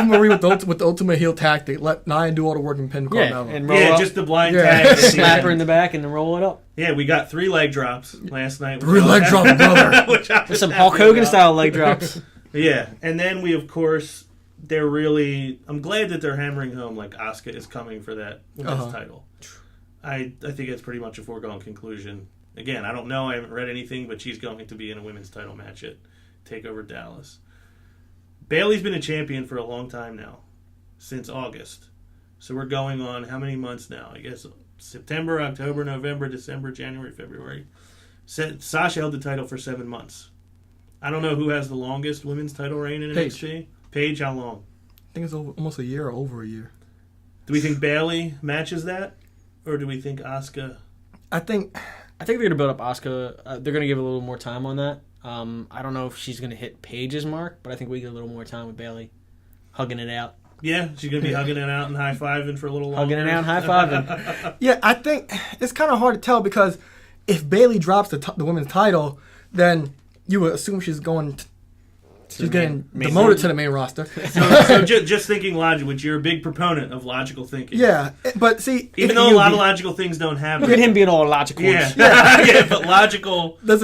Marie with the ultimate heel tactic, let Nia do all the work and pin Carmella. And roll up, just the blind tag. slap her in the back and then roll it up. Yeah, we got 3 leg drops last night. 3 leg drops, brother. There's some Hulk Hogan style leg drops. Yeah, and then we, of course, I'm glad that they're hammering home like Asuka is coming for that women's title. I think it's pretty much a foregone conclusion. Again, I don't know, I haven't read anything, but she's going to be in a women's title match at TakeOver Dallas. Bayley's been a champion for a long time now, since August. So we're going on how many months now? I guess September, October, November, December, January, February. Sasha held the title for 7 months. I don't know who has the longest women's title reign in NXT. Paige, how long? I think it's almost a year or over a year. Do we think Bayley matches that? Or do we think Asuka? I think they're going to build up Asuka. They're going to give a little more time on that. I don't know if she's going to hit Paige's mark, but I think we get a little more time with Bayley hugging it out. Yeah, she's going to be hugging it out and high-fiving for a little longer. Hugging it out and high-fiving. Yeah, I think it's kind of hard to tell because if Bayley drops the women's title, then you would assume she's getting demoted to the main roster. So just thinking logic, which you're a big proponent of logical thinking. Yeah, but see, even though a lot of logical things don't happen. Look at him being all logical. Yeah, yeah, but logical. This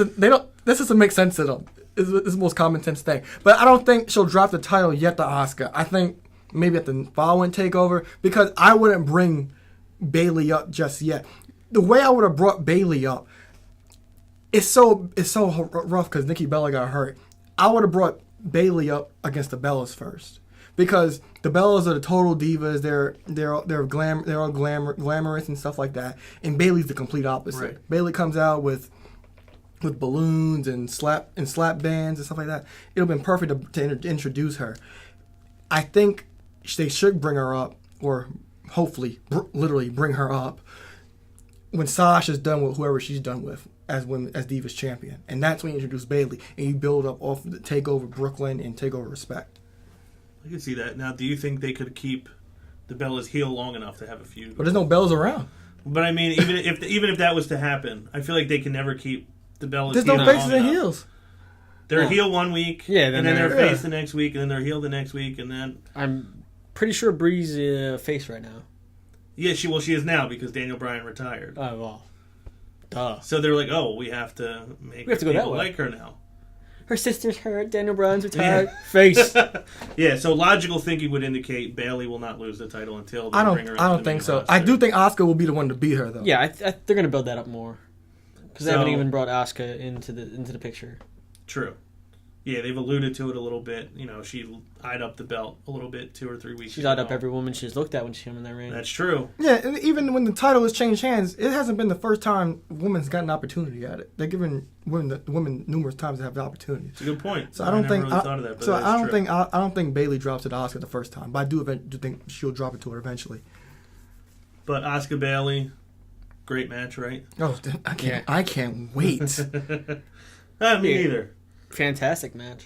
doesn't make sense to them. This is the most common sense thing. But I don't think she'll drop the title yet to Asuka. I think maybe at the following TakeOver because I wouldn't bring Bayley up just yet. The way I would have brought Bayley up, it's so rough because Nikki Bella got hurt. I would have brought Bayley up against the Bellas first because the Bellas are the total divas. They're all glamorous and stuff like that. And Bayley's the complete opposite. Right. Bayley comes out with balloons and slap bands and stuff like that. It'll been perfect to introduce her. I think they should bring her up, or hopefully literally bring her up when Sasha's done with whoever she's done with as Divas champion, and that's when you introduce Bayley and you build up off the TakeOver Brooklyn and TakeOver Respect. I can see that. Now, do you think they could keep the Bellas heel long enough to have a feud? But there's no Bellas around. But I mean, even if that was to happen, I feel like they can never keep the Bellas. There's no faces and heels. They're Oh. heel one week, Yeah, then then they're they're- face the next week, and then they're heel the next week, and then I'm pretty sure Bree's face right now. yeah, she is now because Daniel Bryan retired. Oh well, duh. So they're like, oh, we have to make We have to go people that way. like her now. Her sister's hurt. Daniel Bryan's retired. Face. Yeah, so logical thinking would indicate Bayley will not lose the title until they I bring her don't. into I don't the think main so. roster. I do think Asuka will be the one to beat her though. Yeah, they're gonna build that up more because they So- haven't even brought Asuka into the picture. True. Yeah, they've alluded to it a little bit. You know, she eyed up the belt a little bit 2 or 3 weeks She's ago. eyed up every woman she's looked at when she came in that ring. That's true. Yeah, and even when the title has changed hands, it hasn't been the first time women's gotten an opportunity at it. They're giving women numerous times to have the opportunity. It's a good point. So I don't never think. really thought of that, but so that is I don't true. think. I don't think Bayley drops it to Asuka the first time, but I do think she'll drop it to her eventually. But Asuka Bayley, great match, right? Oh, I can't. Yeah. I can't wait. Me Yeah. neither. Fantastic match.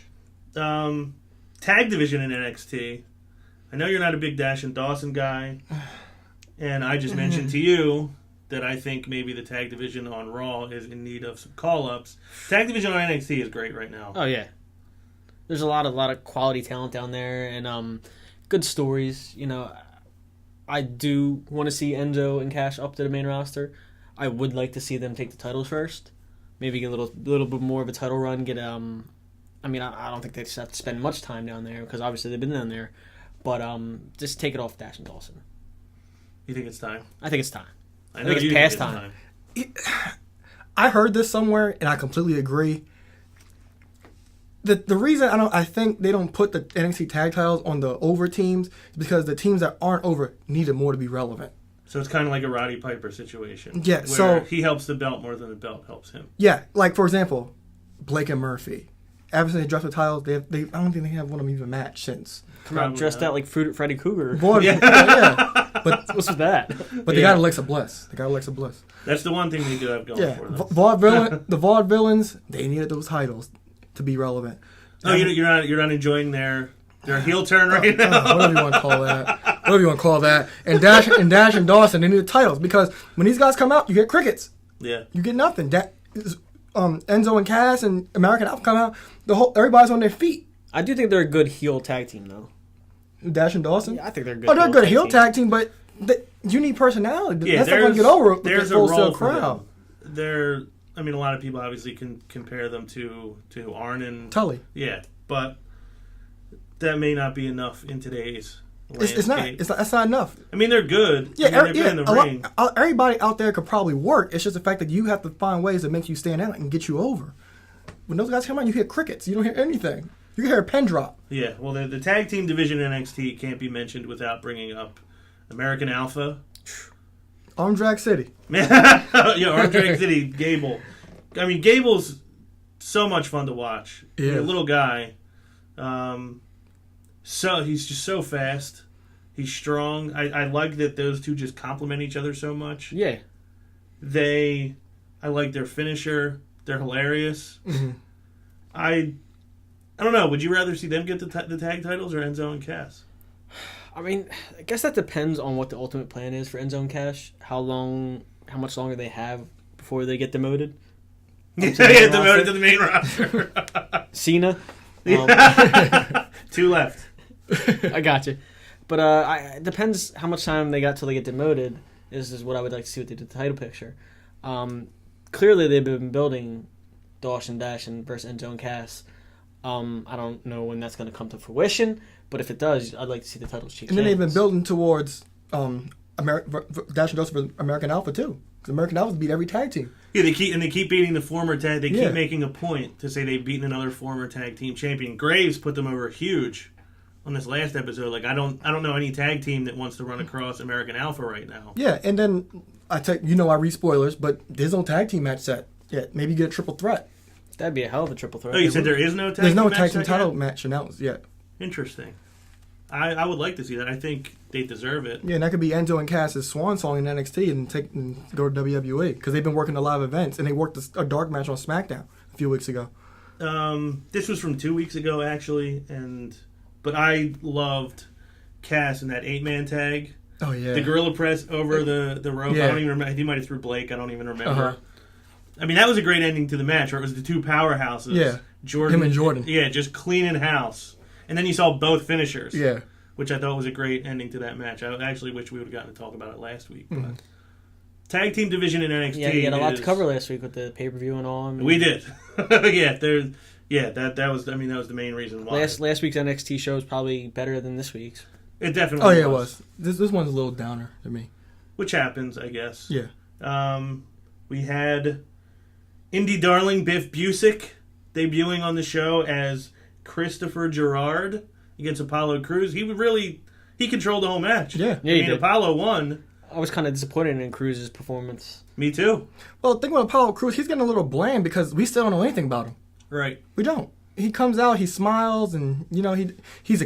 Tag division in NXT. I know you're not a big Dash and Dawson guy, and I just mentioned to you that I think maybe the tag division on Raw is in need of some call-ups. Tag division on NXT is great right now. Oh yeah, there's a lot of quality talent down there and good stories. You know, I do want to see Enzo and Cash up to the main roster. I would like to see them take the titles first. Maybe get a little bit more of a title run. Get I mean, I don't think they just have to spend much time down there because obviously they've been down there. But just take it off Dash and Dawson. You think it's time? I think it's time. I think it's you past it's time. I heard this somewhere, and I completely agree. The reason I think they don't put the NXT tag titles on the over teams is because the teams that aren't over need it more to be relevant. So it's kind of like a Roddy Piper situation. Yeah, where so- he helps the belt more than the belt helps him. Yeah, like for example, Blake and Murphy. Ever since they dropped the titles, they I don't think they have one of them even matched since. Come out Probably dressed not. out like Freddy Cougar. Boy, Yeah. yeah. But What's with that? they Yeah. got Alexa Bliss. They got Alexa Bliss. That's the one thing they do have going Yeah, for them. the Vaudevillains, they needed those titles to be relevant. Oh, you're not enjoying their heel turn right now. Whatever you want to call that. Whatever you want to call that. And Dash and Dawson, they need the titles because when these guys come out, you get crickets. Yeah. You get nothing. Enzo and Cass and American Alpha come out. Everybody's on their feet. I do think they're a good heel tag team though. Dash and Dawson. Yeah, I think they're a good. Oh, they're a good heel team. tag team, but you need personality. Yeah, That's not going to get over with there's the a full role sale for crowd. them. I mean, a lot of people obviously can compare them to Arn and Tully. yeah, but that may not be enough in today's It's not. landscape. That's not enough. I mean, they're good. Yeah, I mean, they've been in the ring. Everybody out there could probably work. It's just the fact that you have to find ways that make you stand out and get you over. When those guys come out, you hear crickets. You don't hear anything. You can hear a pen drop. Yeah, well, the tag team division in NXT can't be mentioned without bringing up American Alpha. Arm Drag City. Yeah, Arm Drag City, Gable. I mean, Gable's so much fun to watch. Yeah. He's a little guy. So he's just so fast. He's strong. I like that those two just complement each other so much. Yeah, I like their finisher. They're hilarious. Mhm. I don't know. Would you rather see them get the tag titles or Enzo and Cass? I mean, I guess that depends on what the ultimate plan is for Enzo and Cash. How much longer they have before they get demoted. Yeah, the main demoted roster? to the main roster. Cena. Two left. I got you. But it depends how much time they got till they get demoted. Is what I would like to see with the title picture. Clearly, they've been building Dawson Dash and versus Enzo and Cass. I don't know when that's going to come to fruition, but if it does, I'd like to see the titles change. And then they've been building towards Dash and Dawson for American Alpha too. Because American Alpha's beat every tag team. Yeah, they keep beating the former tag. They Yeah. keep making a point to say they've beaten another former tag team champion. Graves put them over huge on this last episode. Like I don't know any tag team that wants to run across American Alpha right now. Yeah, and then I read spoilers, but there's no tag team match set yet. Maybe you get a triple threat. That'd be a hell of a triple threat. Oh, you said there is no tag. There's no team tag match team set title yet? match announced yet. Interesting. I would like to see that. I think they deserve it. Yeah, and that could be Enzo and Cass's swan song in NXT and go to WWE because they've been working a live events and they worked a dark match on SmackDown a few weeks ago. This was from 2 weeks ago actually, but I loved Cass in that 8-man tag. Oh yeah, The gorilla press over the rope. Yeah. I don't even remember. He might have threw Blake. I don't even remember. Uh-huh. I mean, that was a great ending to the match, where it was the two powerhouses. Yeah. Jordan. Him and Jordan. Yeah, just cleaning house. And then you saw both finishers. Yeah. Which I thought was a great ending to that match. I actually wish we would have gotten to talk about it last week. But tag team division in NXT. Yeah, you had a lot to cover last week with the pay-per-view and all. I mean, We did. That was the main reason why. last week's NXT show was probably better than this week's. It definitely Oh, yeah, it was. This one's a little downer to me. Which happens, I guess. Yeah. We had indie darling Biff Busick debuting on the show as Christopher Gerard against Apollo Crews. He controlled the whole match. Yeah. Yeah, he did. Apollo won. I was kind of disappointed in Cruz's performance. Me too. Well, think about Apollo Crews. He's getting a little bland because we still don't know anything about him. Right. We don't. He comes out, he smiles, and he's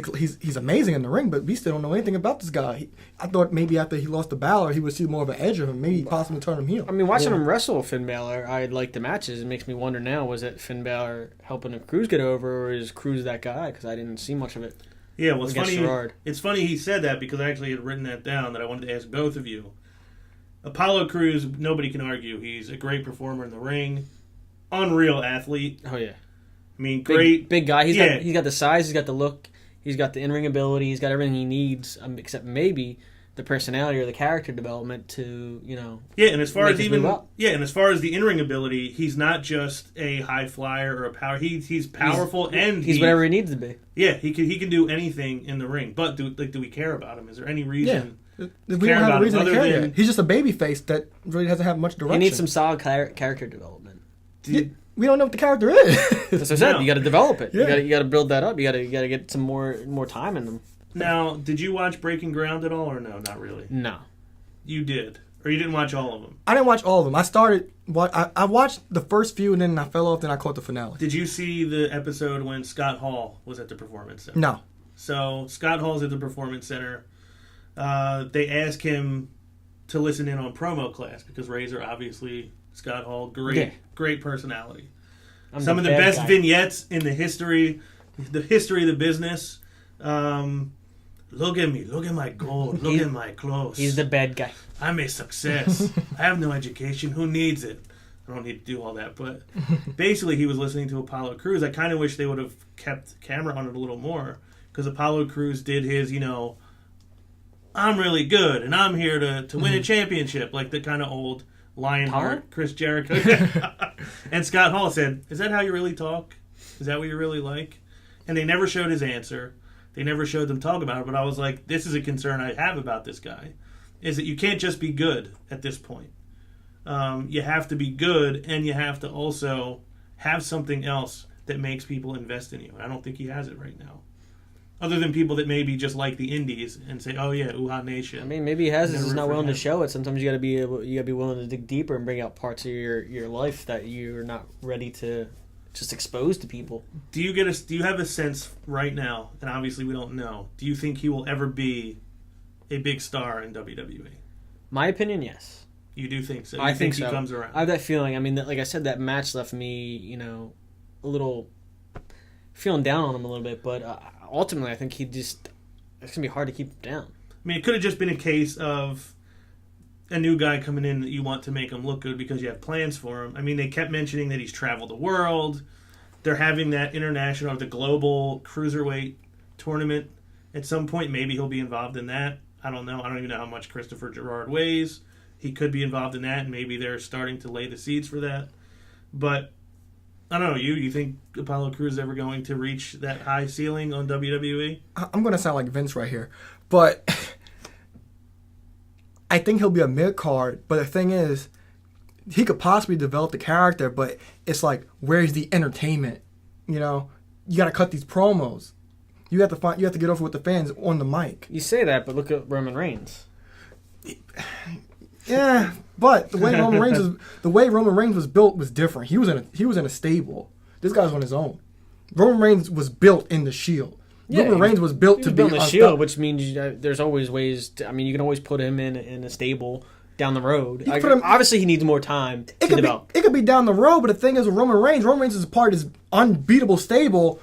amazing in the ring. But we still don't know anything about this guy. I thought maybe after he lost to Balor, he would see more of an edge of him, maybe possibly turn him heel. I mean, watching him wrestle Finn Balor, I like the matches. It makes me wonder now: was it Finn Balor helping a Cruz get over, or is Cruz that guy? Because I didn't see much of it. Yeah, well, it's Against funny. Gerard. It's funny he said that because I actually had written that down that I wanted to ask both of you. Apollo Crews, nobody can argue. He's a great performer in the ring, unreal athlete. Oh yeah, I mean, great. big guy. He's got the size. He's got the look. He's got the in-ring ability. He's got everything he needs, except maybe the personality or the character development to Yeah, and as far make as his even move up. and as far as the in-ring ability, he's not just a high flyer or a power. He's powerful and he's whatever he needs to be. Yeah, he can do anything in the ring. But do we care about him? Is there any reason? We care don't have about a him reason to other care than- yet. He's just a baby face that really doesn't have much direction. He needs some solid character development. We don't know what the character is. As I said, No. you got to develop it. Yeah. You got to build that up. You got to get some more time in them. Now, did you watch Breaking Ground at all, or no? Not really. No. You did, or you didn't watch all of them? I didn't watch all of them. I watched the first few and then I fell off. Then I caught the finale. Did you see the episode when Scott Hall was at the Performance Center? No. So Scott Hall's at the Performance Center. They ask him to listen in on promo class because Razor, obviously, Scott Hall, great personality. I'm Some of the bad best guy. vignettes in the history of the business. Look at me, look at my gold, look at my clothes. He's the bad guy. I'm a success. I have no education. Who needs it? I don't need to do all that. But basically, he was listening to Apollo Crews. I kind of wish they would have kept camera on it a little more because Apollo Crews did his, I'm really good and I'm here to win a championship, like the kind of old Lionheart, Chris Jericho. And Scott Hall said, "Is that how you really talk? Is that what you're really like?" And they never showed his answer. They never showed them talk about it. But I was like, this is a concern I have about this guy, is that you can't just be good at this point. You have to be good, and you have to also have something else that makes people invest in you. And I don't think he has it right now. Other than people that maybe just like the indies and say, "Oh yeah, Uha Nation." I mean, maybe he has it. He's Never not for willing to him. show it. Sometimes you got to be willing to dig deeper and bring out parts of your life that you're not ready to just expose to people. Do you have a sense right now? And obviously we don't know. Do you think he will ever be a big star in WWE? My opinion, yes. You do think so? I You think he so. comes around. I have that feeling. I mean, like I said, that match left me, a little feeling down on him a little bit. But ultimately, I think it's gonna be hard to keep him down. I mean, it could have just been a case of a new guy coming in that you want to make him look good because you have plans for him. I mean, they kept mentioning that he's traveled the world. They're having that international or the global cruiserweight tournament at some point. Maybe he'll be involved in that. I don't know. I don't even know how much Christopher Gerard weighs. He could be involved in that, and maybe they're starting to lay the seeds for that. But I don't know. You think Apollo Crews is ever going to reach that high ceiling on WWE? I'm going to sound like Vince right here, but I think he'll be a mid-card. But the thing is, he could possibly develop the character, but it's like, where's the entertainment? You got to cut these promos. You have to get over with the fans on the mic. You say that, but look at Roman Reigns. Yeah, but the way Roman Reigns was built was different. He was in a stable. This guy's on his own. Roman Reigns was built in the Shield. Roman Reigns was built to be on the unstoppable. Shield, which means there's always ways. You can always put him in a stable down the road. You put him- Obviously, he needs more time to develop. It could be down the road, but the thing is with Roman Reigns is a part of his unbeatable stable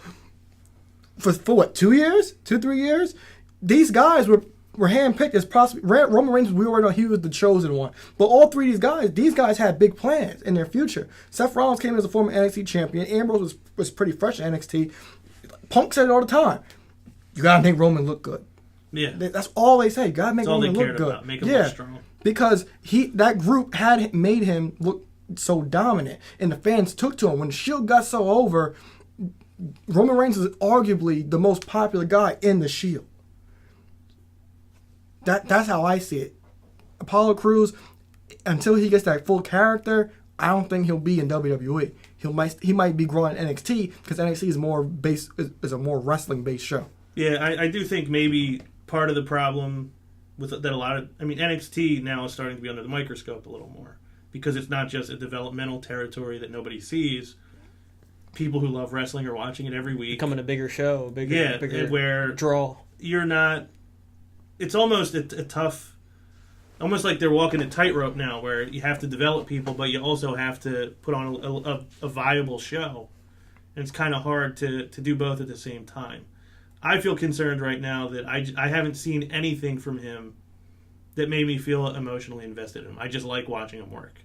for what, 2 years? 2-3 years? These guys were were handpicked as possibly Roman Reigns. We already know he was the chosen one. But all three of these guys had big plans in their future. Seth Rollins came as a former NXT champion. Ambrose was pretty fresh in NXT. Punk said it all the time. You gotta make Roman look good. Yeah, That's all they say. You gotta make that's all Roman they look cared good. about. Make him look strong. Because that group had made him look so dominant, and the fans took to him. When the Shield got so over, Roman Reigns is arguably the most popular guy in the Shield. That's how I see it. Apollo Crews, until he gets that full character, I don't think he'll be in WWE. He might be growing in NXT because NXT is a more wrestling based show. Yeah, I do think maybe part of the problem with that NXT now is starting to be under the microscope a little more because it's not just a developmental territory that nobody sees. People who love wrestling are watching it every week. Becoming a bigger show, bigger where draw. You're not. It's almost a tough, almost like they're walking a tightrope now, where you have to develop people, but you also have to put on a viable show, and it's kind of hard to do both at the same time. I feel concerned right now that I haven't seen anything from him that made me feel emotionally invested in him. I just like watching him work,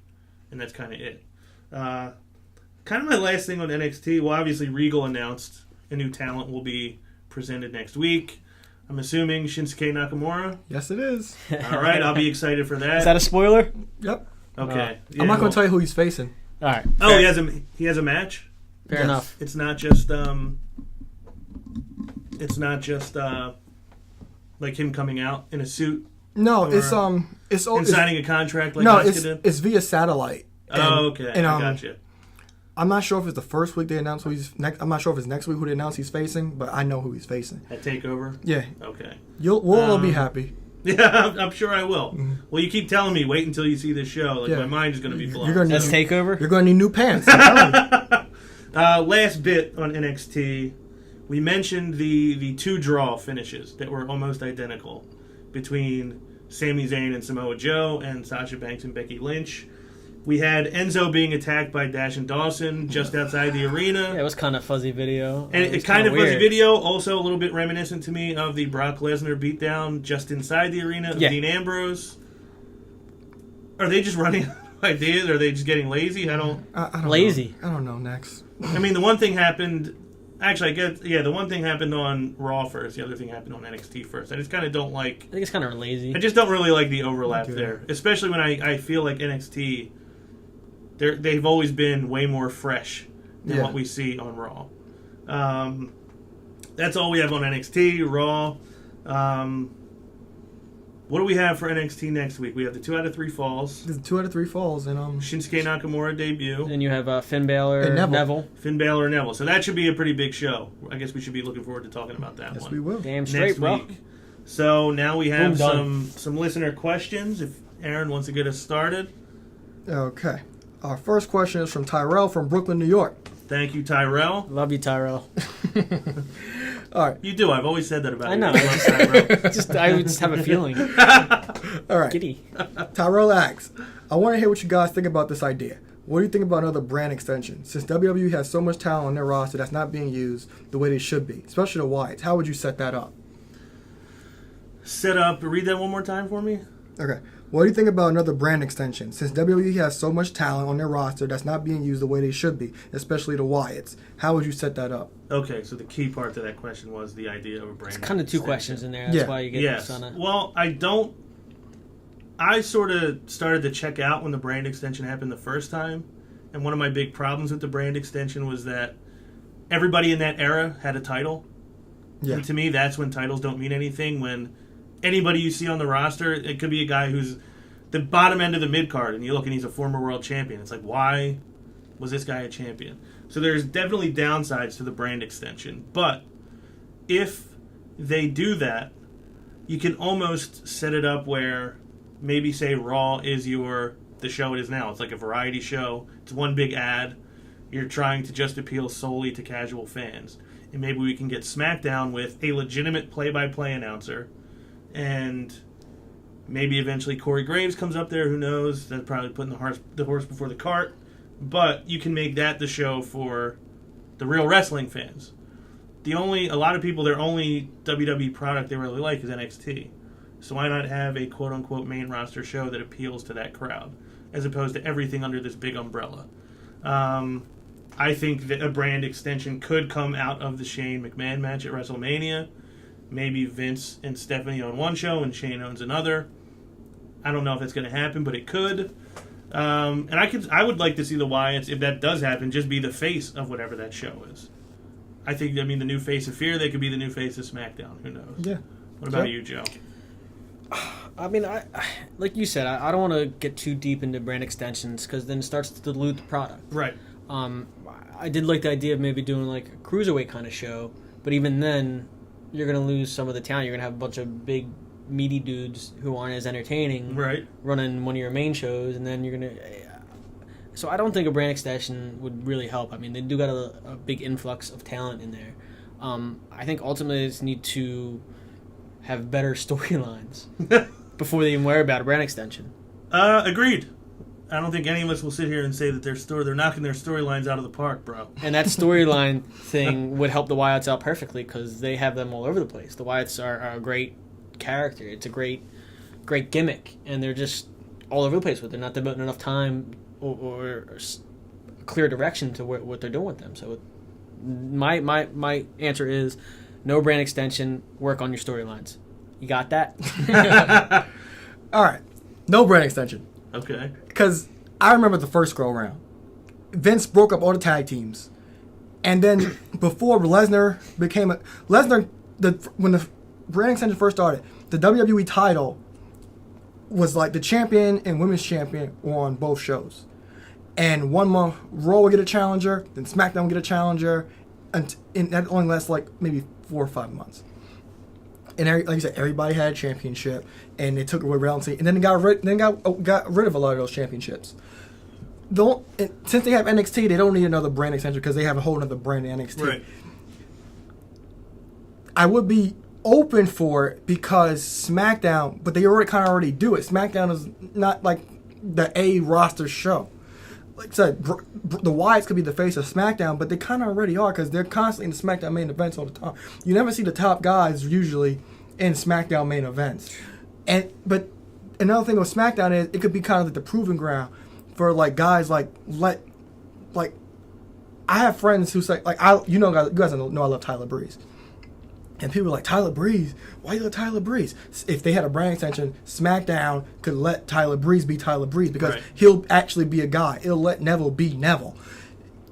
and that's kind of it. Kind of my last thing on NXT. Well, obviously Regal announced a new talent will be presented next week. I'm assuming Shinsuke Nakamura. Yes, it is. All right, I'll be excited for that. Is that a spoiler? Yep. Okay. I'm not going to tell you who he's facing. All right. Oh, he has a match. Fair enough. It's not just like him coming out in a suit. No, it's signing a contract like no, Asuka did. It's via satellite. Okay. I gotcha. I'm not sure if it's the first week they announce who he's next. I'm not sure if it's next week who they announce he's facing, but I know who he's facing. At TakeOver. Yeah. Okay. We'll all be happy. Yeah, I'm sure I will. Mm-hmm. Well, you keep telling me wait until you see this show. Like my mind is going to be blown. That's TakeOver. You're going to need new pants. Last bit on NXT, we mentioned the two draw finishes that were almost identical between Sami Zayn and Samoa Joe and Sasha Banks and Becky Lynch. We had Enzo being attacked by Dash and Dawson just outside the arena. Yeah, it was kind of fuzzy video. And it's kind of fuzzy video, also a little bit reminiscent to me of the Brock Lesnar beatdown just inside the arena of Dean Ambrose. Are they just running out of ideas? Are they just getting lazy? I don't lazy. Know. I don't know. Next. I mean, the one thing happened. Actually, the one thing happened on Raw first. The other thing happened on NXT first. I just kind of don't like. I think it's kind of lazy. I just don't really like the overlap there, especially when I feel like NXT. They've always been way more fresh than what we see on Raw. That's all we have on NXT, Raw. What do we have for NXT next week? We have the 2 out of 3 falls. The 2 out of 3 falls. And Shinsuke Nakamura debut. And you have Finn Balor and Neville. Finn Balor and Neville. So that should be a pretty big show. I guess we should be looking forward to talking about that one. Yes, we will. Damn straight, bro. Week. So now we have some listener questions. If Aaron wants to get us started. Okay. Our first question is from Tyrell from Brooklyn, New York. Thank you, Tyrell. Love you, Tyrell. All right. You do. I've always said that about you. I know. I just have a feeling. All right. Giddy. Tyrell asks, I want to hear what you guys think about this idea. What do you think about another brand extension? Since WWE has so much talent on their roster that's not being used the way they should be, especially the Wyatts, how would you set that up? Read that one more time for me. Okay. What do you think about another brand extension? Since WWE has so much talent on their roster that's not being used the way they should be, especially the Wyatts, how would you set that up? Okay, so the key part to that question was the idea of a brand. It's kind of 2 questions in there. That's why you get this on it. Well, I sort of started to check out when the brand extension happened the first time, and one of my big problems with the brand extension was that everybody in that era had a title. Yeah. And to me, that's when titles don't mean anything. When anybody you see on the roster, it could be a guy who's the bottom end of the mid-card, and you look and he's a former world champion. It's like, why was this guy a champion? So there's definitely downsides to the brand extension. But if they do that, you can almost set it up where maybe, say, Raw is the show it is now. It's like a variety show. It's one big ad. You're trying to just appeal solely to casual fans. And maybe we can get SmackDown with a legitimate play-by-play announcer. And maybe eventually Corey Graves comes up there. Who knows? That's probably putting the horse before the cart. But you can make that the show for the real wrestling fans. A lot of people, their only WWE product they really like is NXT. So why not have a quote-unquote main roster show that appeals to that crowd, as opposed to everything under this big umbrella? I think that a brand extension could come out of the Shane McMahon match at WrestleMania. Maybe Vince and Stephanie own one show and Shane owns another. I don't know if that's going to happen, but it could. And I would like to see the Wyatts, if that does happen, just be the face of whatever that show is. The new face of Fear, they could be the new face of SmackDown. Who knows? Yeah. What about you, Joe? I mean, I like you said, I don't want to get too deep into brand extensions because then it starts to dilute the product. Right. I did like the idea of maybe doing like a cruiserweight kind of show, but even then, you're going to lose some of the talent. You're going to have a bunch of big, meaty dudes who aren't as entertaining running one of your main shows, and then you're going to... So I don't think a brand extension would really help. I mean, they do got a big influx of talent in there. I think ultimately they just need to have better storylines before they even worry about a brand extension. Agreed. I don't think any of us will sit here and say that they're knocking their storylines out of the park, bro. And that storyline thing would help the Wyatts out perfectly because they have them all over the place. The Wyatts are a great character. It's a great gimmick, and they're just all over the place with it. They're not devoting enough time or clear direction to what they're doing with them. So my answer is no brand extension, work on your storylines. You got that? All right. No brand extension. Okay. Because I remember the first go around. Vince broke up all the tag teams. And then before Lesnar became when the brand extension first started, the WWE title was like the champion and women's champion on both shows. And 1 month, Raw would get a challenger, then SmackDown would get a challenger, and that only lasts like maybe 4 or 5 months. And like you said, everybody had a championship, and they took away balancing, and then they got rid of a lot of those championships. Since they have NXT, they don't need another brand extension because they have a whole other brand in NXT. Right. I would be open for it because SmackDown, but they already do it. SmackDown is not like the A roster show. Like I said, the Wyatts could be the face of SmackDown, but they kind of already are because they're constantly in the SmackDown main events all the time. You never see the top guys usually in SmackDown main events. But another thing with SmackDown is it could be kind of like the proving ground for like guys like I have friends who say you guys know I love Tyler Breeze. And people are like, Tyler Breeze? Why you let Tyler Breeze? If they had a brand extension, SmackDown could let Tyler Breeze be Tyler Breeze because he'll actually be a guy. It'll let Neville be Neville.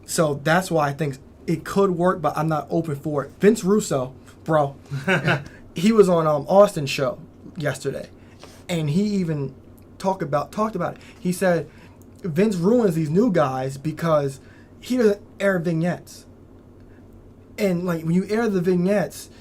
So that's why I think it could work, but I'm not open for it. Vince Russo, bro, he was on Austin's show yesterday, and he even talked about it. He said Vince ruins these new guys because he doesn't air vignettes. And like when you air the vignettes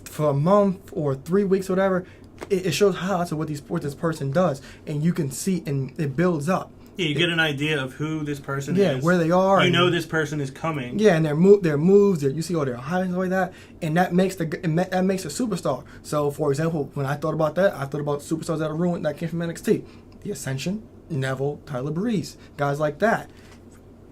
for a month or 3 weeks or whatever, it shows highlights of what this person does, and you can see, and it builds up. Yeah, you get an idea of who this person is. Yeah, where they are. You know this person is coming. Yeah, and their moves, you see all their highlights like that, and that makes a superstar. So, for example, when I thought about that, I thought about superstars that came from NXT. The Ascension, Neville, Tyler Breeze, guys like that.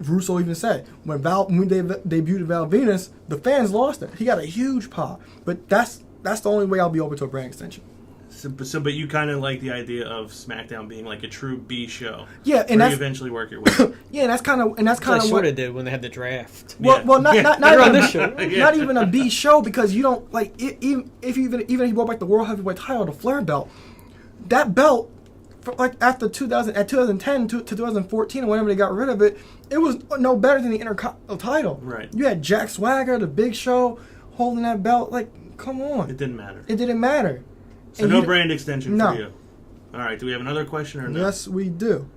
Russo even said when they debuted Val Venus, the fans lost it. He got a huge pop, but that's the only way I'll be open to a brand extension. But you kind of like the idea of SmackDown being like a true B show. Yeah, and where you eventually work your way up. Yeah, and that's kind of what sort of did when they had the draft. Well, not on this show. Not even a B show because you don't like even if he brought back the World Heavyweight title, the Flair belt. That belt, after 2010 to 2014 or whenever they got rid of it, it was no better than the Intercontinental title. Right. You had Jack Swagger, the Big Show, holding that belt. Like, come on. It didn't matter. It didn't matter. So no brand extension for you. All right. Do we have another question or no? Yes, we do.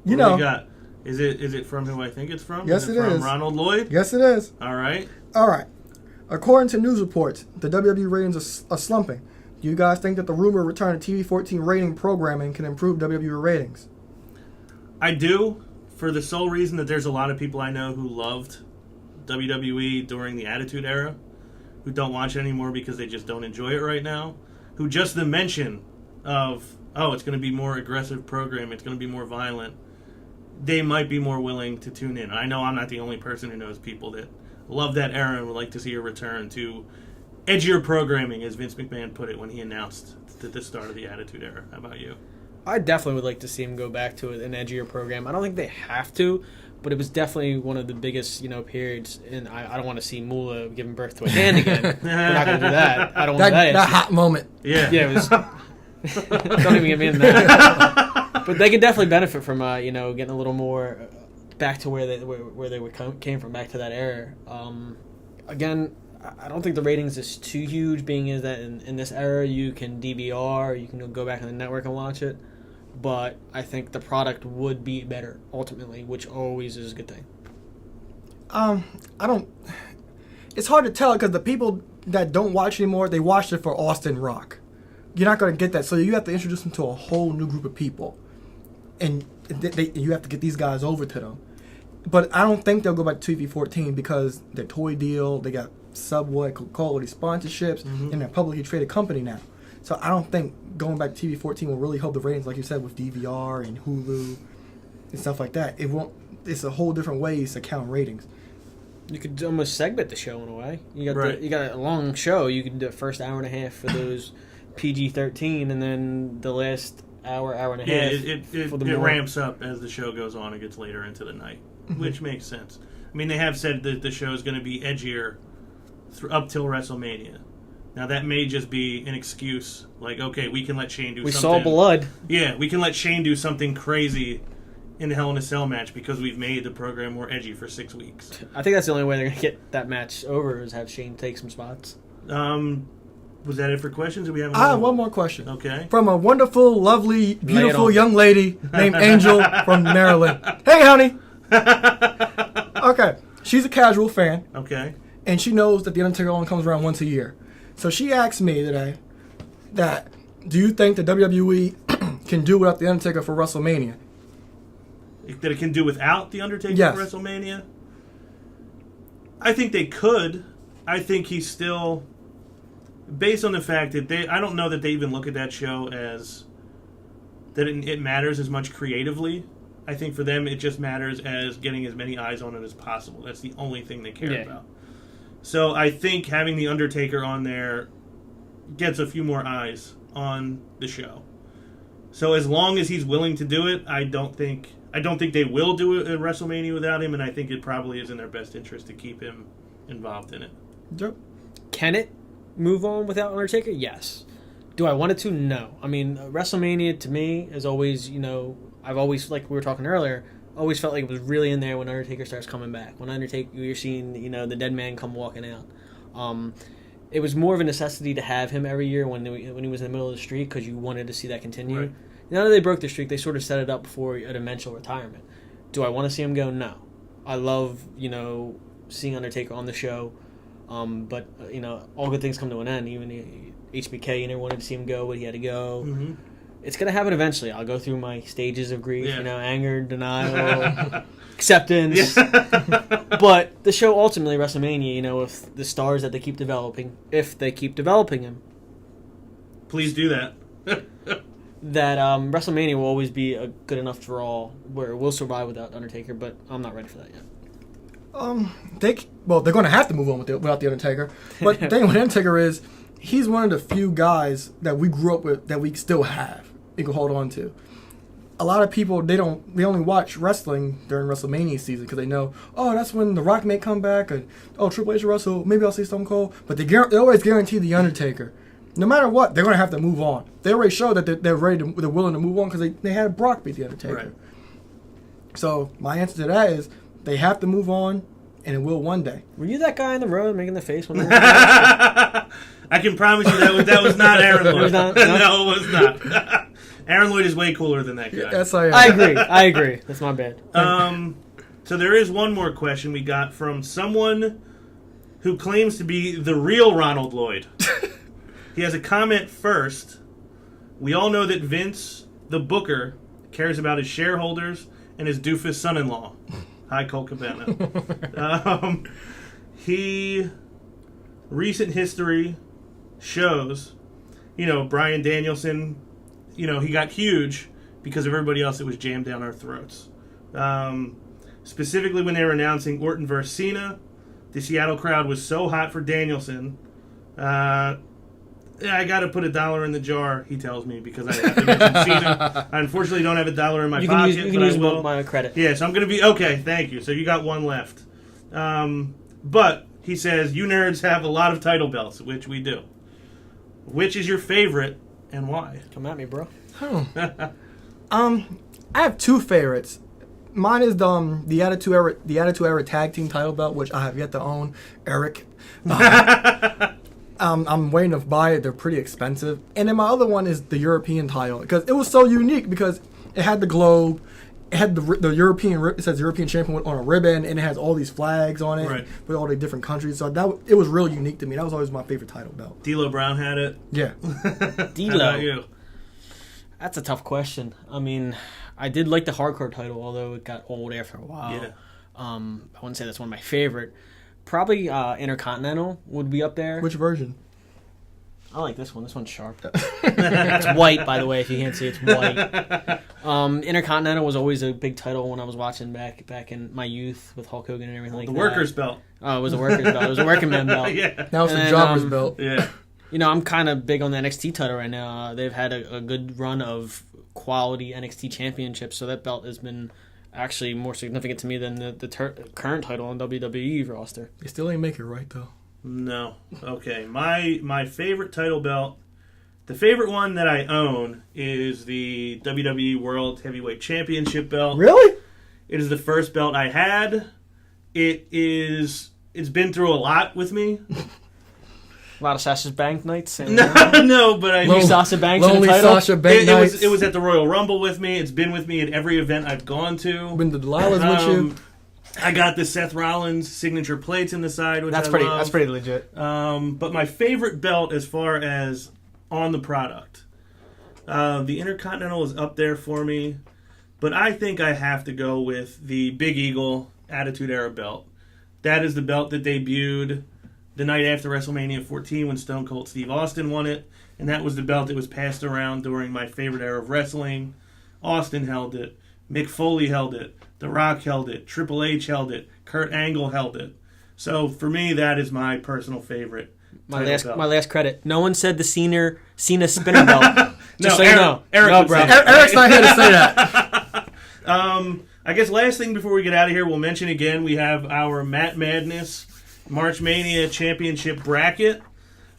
What do you got? Is it from who I think it's from? Yes, it is. From Ronald Lloyd? Yes, it is. All right. According to news reports, the WWE ratings are slumping. Do you guys think that the rumored return of TV14 rating programming can improve WWE ratings? I do, for the sole reason that there's a lot of people I know who loved WWE during the Attitude Era, who don't watch it anymore because they just don't enjoy it right now, who just the mention of, it's going to be more aggressive programming, it's going to be more violent, they might be more willing to tune in. I know I'm not the only person who knows people that love that era and would like to see a return to edgier programming, as Vince McMahon put it when he announced the start of the Attitude Era. How about you? I definitely would like to see him go back to an edgier program. I don't think they have to, but it was definitely one of the biggest, periods. And I don't want to see Moolah giving birth to a hand again. We're not going to do that. I don't want that hot moment. Yeah. Yeah, it was. Don't even get me in that. But they could definitely benefit from, getting a little more back to where they came from, back to that era. Again, I don't think the ratings is too huge, being is that in this era you can DVR, you can go back on the network and watch it. But I think the product would be better ultimately, which always is a good thing. It's hard to tell because the people that don't watch anymore, they watched it for Austin Rock. You're not going to get that, so you have to introduce them to a whole new group of people, and you have to get these guys over to them. But I don't think they'll go back to TV14 because their toy deal, they got Subway, Coca-Cola, these sponsorships, and they're a publicly traded company now. So I don't think going back to TV14 will really help the ratings, like you said, with DVR and Hulu and stuff like that. It won't. It's a whole different ways to count ratings. You could almost segment the show in a way. You got Right. you got a long show. You can do the first hour and a half for those PG-13, and then the last hour and a Yeah, half. it ramps up as the show goes on and gets later into the night, which makes sense. I mean, they have said that the show is going to be edgier up till WrestleMania. Now, that may just be an excuse. Like, okay, we can let Shane do We something. saw blood. Yeah, we can let Shane do something crazy in the Hell in a Cell match because we've made the program more edgy for 6 weeks. I think that's the only way they're going to get that match over is have Shane take some spots. Was that it for questions? Or we have I have one more question. Okay. From a wonderful, lovely, beautiful on. young lady named Angel from Maryland. Hey, honey. Okay. She's a casual fan, Okay. and she knows that The Undertaker only comes around once a year. So she asked me today do you think the WWE can do without The Undertaker for WrestleMania? That it can do without The Undertaker Yes. for WrestleMania? I think they could. I think he's still... Based on the fact that I don't know that they even look at that show as... That it matters as much creatively. I think for them it just matters as getting as many eyes on it as possible. That's the only thing they care about. So I think having The Undertaker on there gets a few more eyes on the show. So as long as he's willing to do it, I don't think they will do it at WrestleMania without him, and I think it probably is in their best interest to keep him involved in it. Yep. Can it move on without Undertaker? Yes. Do I want it to? No. I mean, WrestleMania to me is always, I've always, like we were talking earlier, always felt like it was really in there when Undertaker starts coming back. When Undertaker, you're seeing, the dead man come walking out. It was more of a necessity to have him every year when he was in the middle of the streak because you wanted to see that continue. Right. Now that they broke the streak, they sort of set it up for an eventual retirement. Do I want to see him go? No. I love, seeing Undertaker on the show. But, all good things come to an end. Even HBK, you never wanted to see him go, but he had to go. Mm-hmm. It's going to happen eventually. I'll go through my stages of grief, Yeah. Anger, denial, acceptance. But the show ultimately, WrestleMania, with the stars that they keep developing, if they keep developing him, Please do that. that WrestleMania will always be a good enough draw where it will survive without Undertaker, but I'm not ready for that yet. They're going to have to move on without The Undertaker. But the thing with Undertaker is, he's one of the few guys that we grew up with that we still have and can hold on to. A lot of people, they only watch wrestling during WrestleMania season because they know, that's when The Rock may come back, and Triple H will wrestle, maybe I'll see Stone Cold. But they always guarantee The Undertaker. No matter what, they're going to have to move on. They already showed that they're willing to move on because they had Brock beat The Undertaker. Right. So my answer to that is, they have to move on, and it will one day. Were you that guy in the road making the face when I can promise you that was not Aaron Lloyd. was not? No, it was not. Aaron Lloyd is way cooler than that guy. Yes, I agree. That's my bad. So there is one more question we got from someone who claims to be the real Ronald Lloyd. He has a comment first. We all know that Vince, the booker, cares about his shareholders and his doofus son-in-law. Hi, Colt Cabana. Recent history shows, Bryan Danielson, he got huge because of everybody else that was jammed down our throats. Specifically when they were announcing Orton versus Cena, the Seattle crowd was so hot for Danielson Yeah, I got to put $1 in the jar, he tells me, because I have to mention Cena. I unfortunately don't have $1 in my pocket. You can but use I will. my credit. Yeah, so I'm going to be... Okay, thank you. So you got one left. But he says, you nerds have a lot of title belts, which we do. Which is your favorite and why? Come at me, bro. I have two favorites. Mine is the Attitude Era Tag Team title belt, which I have yet to own. Eric. I'm waiting to buy it. They're pretty expensive. And then my other one is the European title because it was so unique because it had the globe, it had the European. It says European champion on a ribbon, and it has all these flags on it Right. with all the different countries. So it was real unique to me. That was always my favorite title belt. D'Lo Brown had it. Yeah. How about D'Lo. you? That's a tough question. I mean, I did like the hardcore title, although it got old after a while. Yeah. I wouldn't say that's one of my favorite. Probably Intercontinental would be up there. Which version? I like this one. This one's sharp. It's white, by the way. If you can't see, it's white. Intercontinental was always a big title when I was watching back in my youth with Hulk Hogan and everything like The that. workers' belt. Oh, it was a workers' belt. It was a working man belt. Yeah. Now it's And the then, jobber's belt. Yeah. You know, I'm kind of big on the NXT title right now. They've had a good run of quality NXT championships, so that belt has been actually more significant to me than the current title on WWE roster. They still ain't make it right though. No. Okay. My favorite title belt, the favorite one that I own is the WWE World Heavyweight Championship belt. Really? It is the first belt I had. It's been through a lot with me. A lot of Sasha Banks nights. And, No, but I Lonely mean, Sasha Banks in Lonely the title. Sasha Banks nights. it was at the Royal Rumble with me. It's been with me at every event I've gone to. Been to Delilah's with you. I got the Seth Rollins signature plates in the side, which That's I pretty. love. That's pretty legit. But my favorite belt as far as on the product, the Intercontinental is up there for me, but I think I have to go with the Big Eagle Attitude Era belt. That is the belt that debuted the night after WrestleMania 14 when Stone Cold Steve Austin won it, and that was the belt that was passed around during my favorite era of wrestling. Austin held it, Mick Foley held it, The Rock held it, Triple H held it, Kurt Angle held it. So for me, that is my personal favorite. My title belt. last credit. No one said the Cena spinner belt. Just No, so you know. Eric No, would bro. say that. Eric's not here to say that. I guess last thing before we get out of here, we'll mention again we have our Matt Madness March Mania Championship bracket.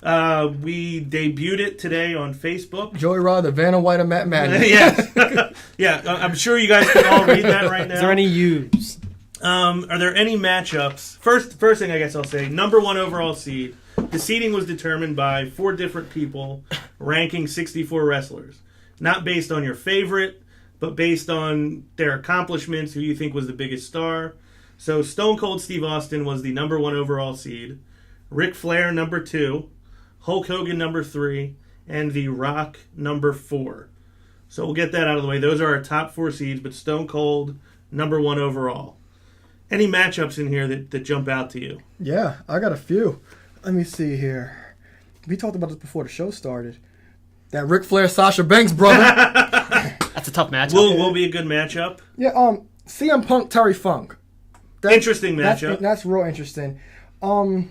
We debuted it today on Facebook. Joey Rod, the Vanna White of Matt Madden. Yes. Yeah, I'm sure you guys can all read that right now. Is there any U's? Are there any matchups? First thing I guess I'll say, number 1 overall seed. The seeding was determined by 4 different people ranking 64 wrestlers. Not based on your favorite, but based on their accomplishments, who you think was the biggest star. So Stone Cold Steve Austin was the number 1 overall seed. Ric Flair, number 2. Hulk Hogan, number 3. And The Rock, number 4. So we'll get that out of the way. Those are our top 4 seeds, but Stone Cold, number 1 overall. Any matchups in here that jump out to you? Yeah, I got a few. Let me see here. We talked about this before the show started. That Ric Flair, Sasha Banks brother. That's a tough matchup. Will be a good matchup. Yeah, CM Punk, Terry Funk. Interesting matchup. That's real interesting. Andre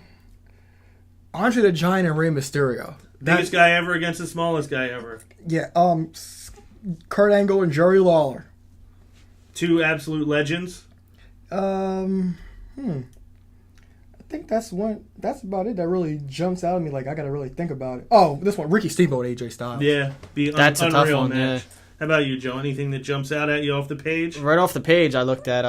the Giant and Rey Mysterio. Biggest guy ever against the smallest guy ever. Yeah, Kurt Angle and Jerry Lawler. 2 absolute legends. I think that's about it that really jumps out at me. Like, I got to really think about it. Oh, this one, Ricky Steamboat, AJ Styles. Yeah, That's a tough unreal one, match. yeah. How about you, Joe? Anything that jumps out at you off the page? Right off the page, I looked at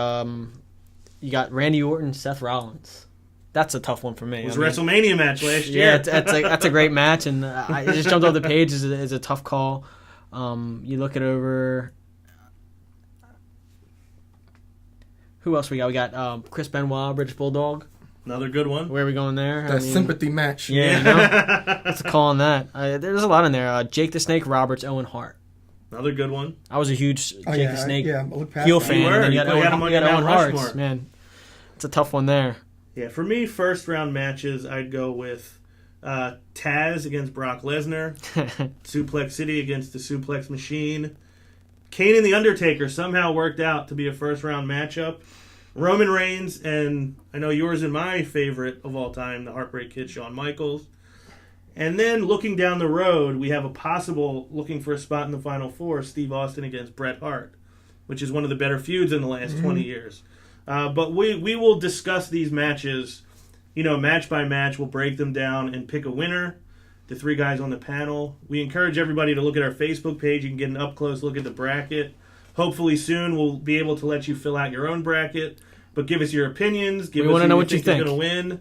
you got Randy Orton, Seth Rollins. That's a tough one for me. It was a WrestleMania match last year. Yeah, that's a great match, and it just jumped off the page as a tough call. You look it over. Who else we got? We got Chris Benoit, British Bulldog. Another good one. Where are we going there? That sympathy match. Yeah, you know? That's a call on that. There's a lot in there. Jake the Snake Roberts, Owen Hart. Another good one. I was a huge Jake the Snake I looked past heel that. fan. You were. And then you You got had him on your Owen Mount Hart. Rushmore. Man, it's a tough one there. Yeah, for me, first round matches, I'd go with Taz against Brock Lesnar, Suplex City against the Suplex Machine. Kane and The Undertaker somehow worked out to be a first round matchup. Roman Reigns and I know yours and my favorite of all time, the Heartbreak Kid, Shawn Michaels. And then looking down the road, we have a possible looking for a spot in the Final Four, Steve Austin against Bret Hart, which is one of the better feuds in the last 20 years. But we will discuss these matches, match by match. We'll break them down and pick a winner. The three guys on the panel. We encourage everybody to look at our Facebook page. You can get an up-close look at the bracket. Hopefully soon we'll be able to let you fill out your own bracket. But give us your opinions. We want to know what you think. Going to win.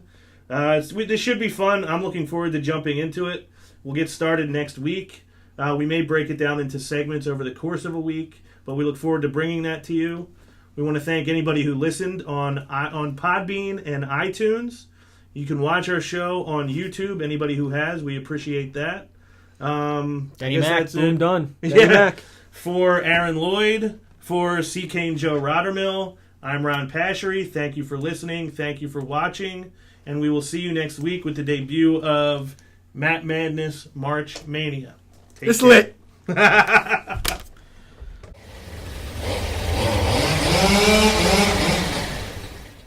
This should be fun. I'm looking forward to jumping into it. We'll get started next week. We may break it down into segments over the course of a week, but we look forward to bringing that to you. We want to thank anybody who listened on Podbean and iTunes. You can watch our show on YouTube. Anybody who has, we appreciate that. Danny Mac, boom, done. Danny Mac. For Aaron Lloyd, for CK and Joe Rottermill, I'm Ron Pashery. Thank you for listening. Thank you for watching. And we will see you next week with the debut of Matt Madness March Mania. It's lit.